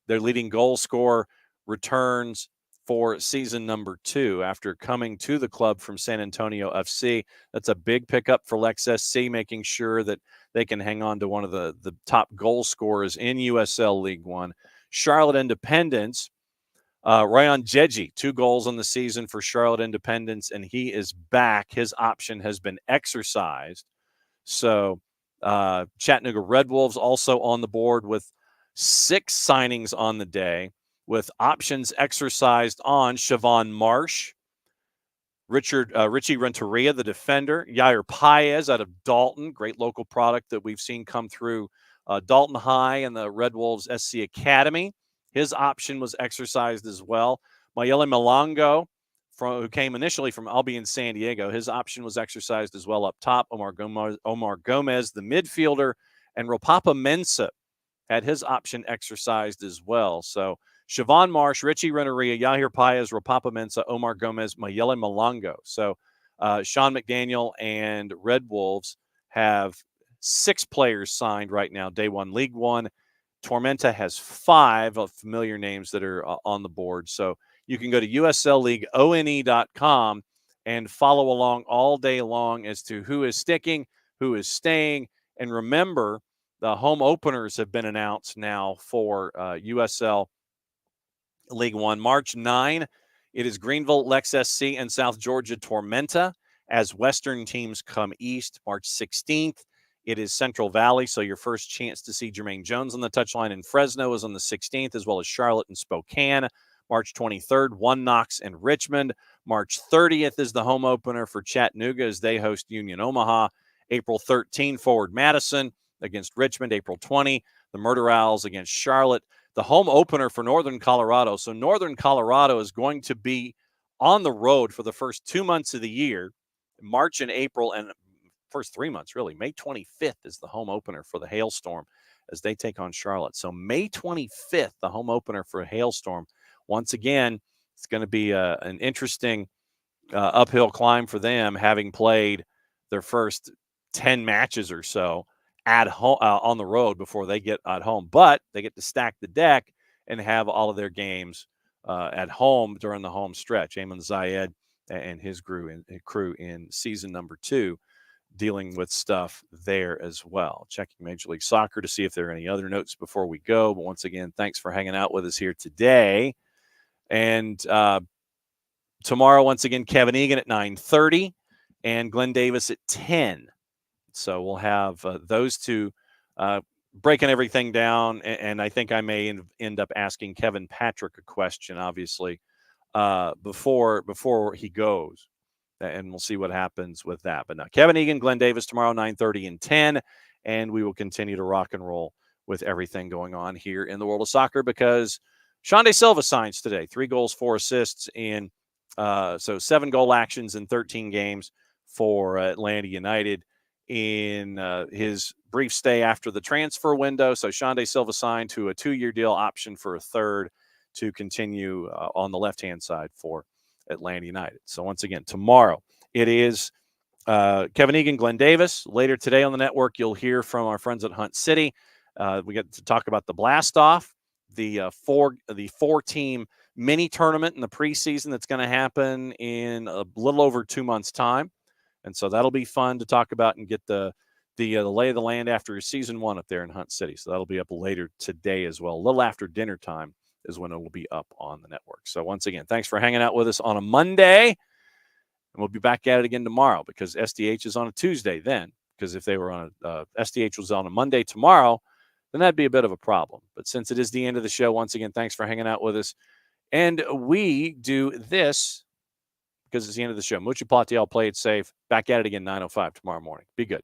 [SPEAKER 1] their leading goal scorer, returns for season number 2 after coming to the club from San Antonio FC. That's a big pickup for Lex SC, making sure that they can hang on to one of the top goal scorers in USL League One. Charlotte Independence, Ryan Jeji, 2 goals on the season for Charlotte Independence, and he is back. His option has been exercised. So Chattanooga Red Wolves also on the board with 6 signings on the day, with options exercised on Siobhan Marsh, Richie Renteria, the defender, Yair Paez out of Dalton, great local product that we've seen come through Dalton High and the Red Wolves SC Academy. His option was exercised as well. Mayele Malongo, who came initially from Albion San Diego, his option was exercised as well up top. Omar Gomez, the midfielder, and Ropapa Mensah had his option exercised as well. So Siobhan Marsh, Richie Renteria, Yair Paez, Ropapa Mensah, Omar Gomez, Mayele Malongo. So Sean McDaniel and Red Wolves have 6 players signed right now, Day One League One. Tormenta has 5 familiar names that are on the board. So you can go to USLLeagueONE.com and follow along all day long as to who is sticking, who is staying. And remember, the home openers have been announced now for USL League One. March 9, it is Greenville, Lex SC, and South Georgia Tormenta as Western teams come east. March 16th, it is Central Valley, so your first chance to see Jermaine Jones on the touchline in Fresno is on the 16th, as well as Charlotte and Spokane. March 23rd, One Knox and Richmond. March 30th is the home opener for Chattanooga as they host Union Omaha. April 13, Forward Madison against Richmond. April 20, the Murder Owls against Charlotte. The home opener for Northern Colorado. So Northern Colorado is going to be on the road for the first 2 months of the year, March and April, and first 3 months, really. May 25th is the home opener for the Hailstorm as they take on Charlotte. So May 25th, the home opener for Hailstorm. Once again, it's going to be an interesting uphill climb for them, having played their first 10 matches or so at home on the road before they get at home. But they get to stack the deck and have all of their games at home during the home stretch. Eamon Zayed and his crew in season number 2 dealing with stuff there as well. Checking Major League Soccer to see if there are any other notes before we go. But once again, thanks for hanging out with us here today. And Tomorrow, once again, Kevin Egan at 9:30 and Glenn Davis at 10. So we'll have those two breaking everything down. And I think I may end up asking Kevin Patrick a question, obviously, before he goes. And we'll see what happens with that. But now, Kevin Egan, Glenn Davis tomorrow, 9:30 and 10. And we will continue to rock and roll with everything going on here in the world of soccer because Sean De Silva signs today. 3 goals, 4 assists in so 7 goal actions in 13 games for Atlanta United in his brief stay after the transfer window. So Sean De Silva signed to a 2-year deal, option for a third to continue on the left-hand side for Atlanta United. So once again, tomorrow it is Kevin Egan, Glenn Davis. Later today on the network, you'll hear from our friends at Hunt City. We get to talk about the Blast-Off, the 4-team mini tournament in the preseason that's going to happen in a little over 2 months' time. And so that'll be fun to talk about and get the lay of the land after season 1 up there in Hunt City. So that'll be up later today as well. A little after dinner time is when it will be up on the network. So once again, thanks for hanging out with us on a Monday. And we'll be back at it again tomorrow because SDH is on a Tuesday then. Because if they were on SDH was on a Monday tomorrow, then that'd be a bit of a problem. But since it is the end of the show, once again, thanks for hanging out with us. And we do this because it's the end of the show. Mucho Platiel, play it safe. Back at it again, 9:05 tomorrow morning. Be good.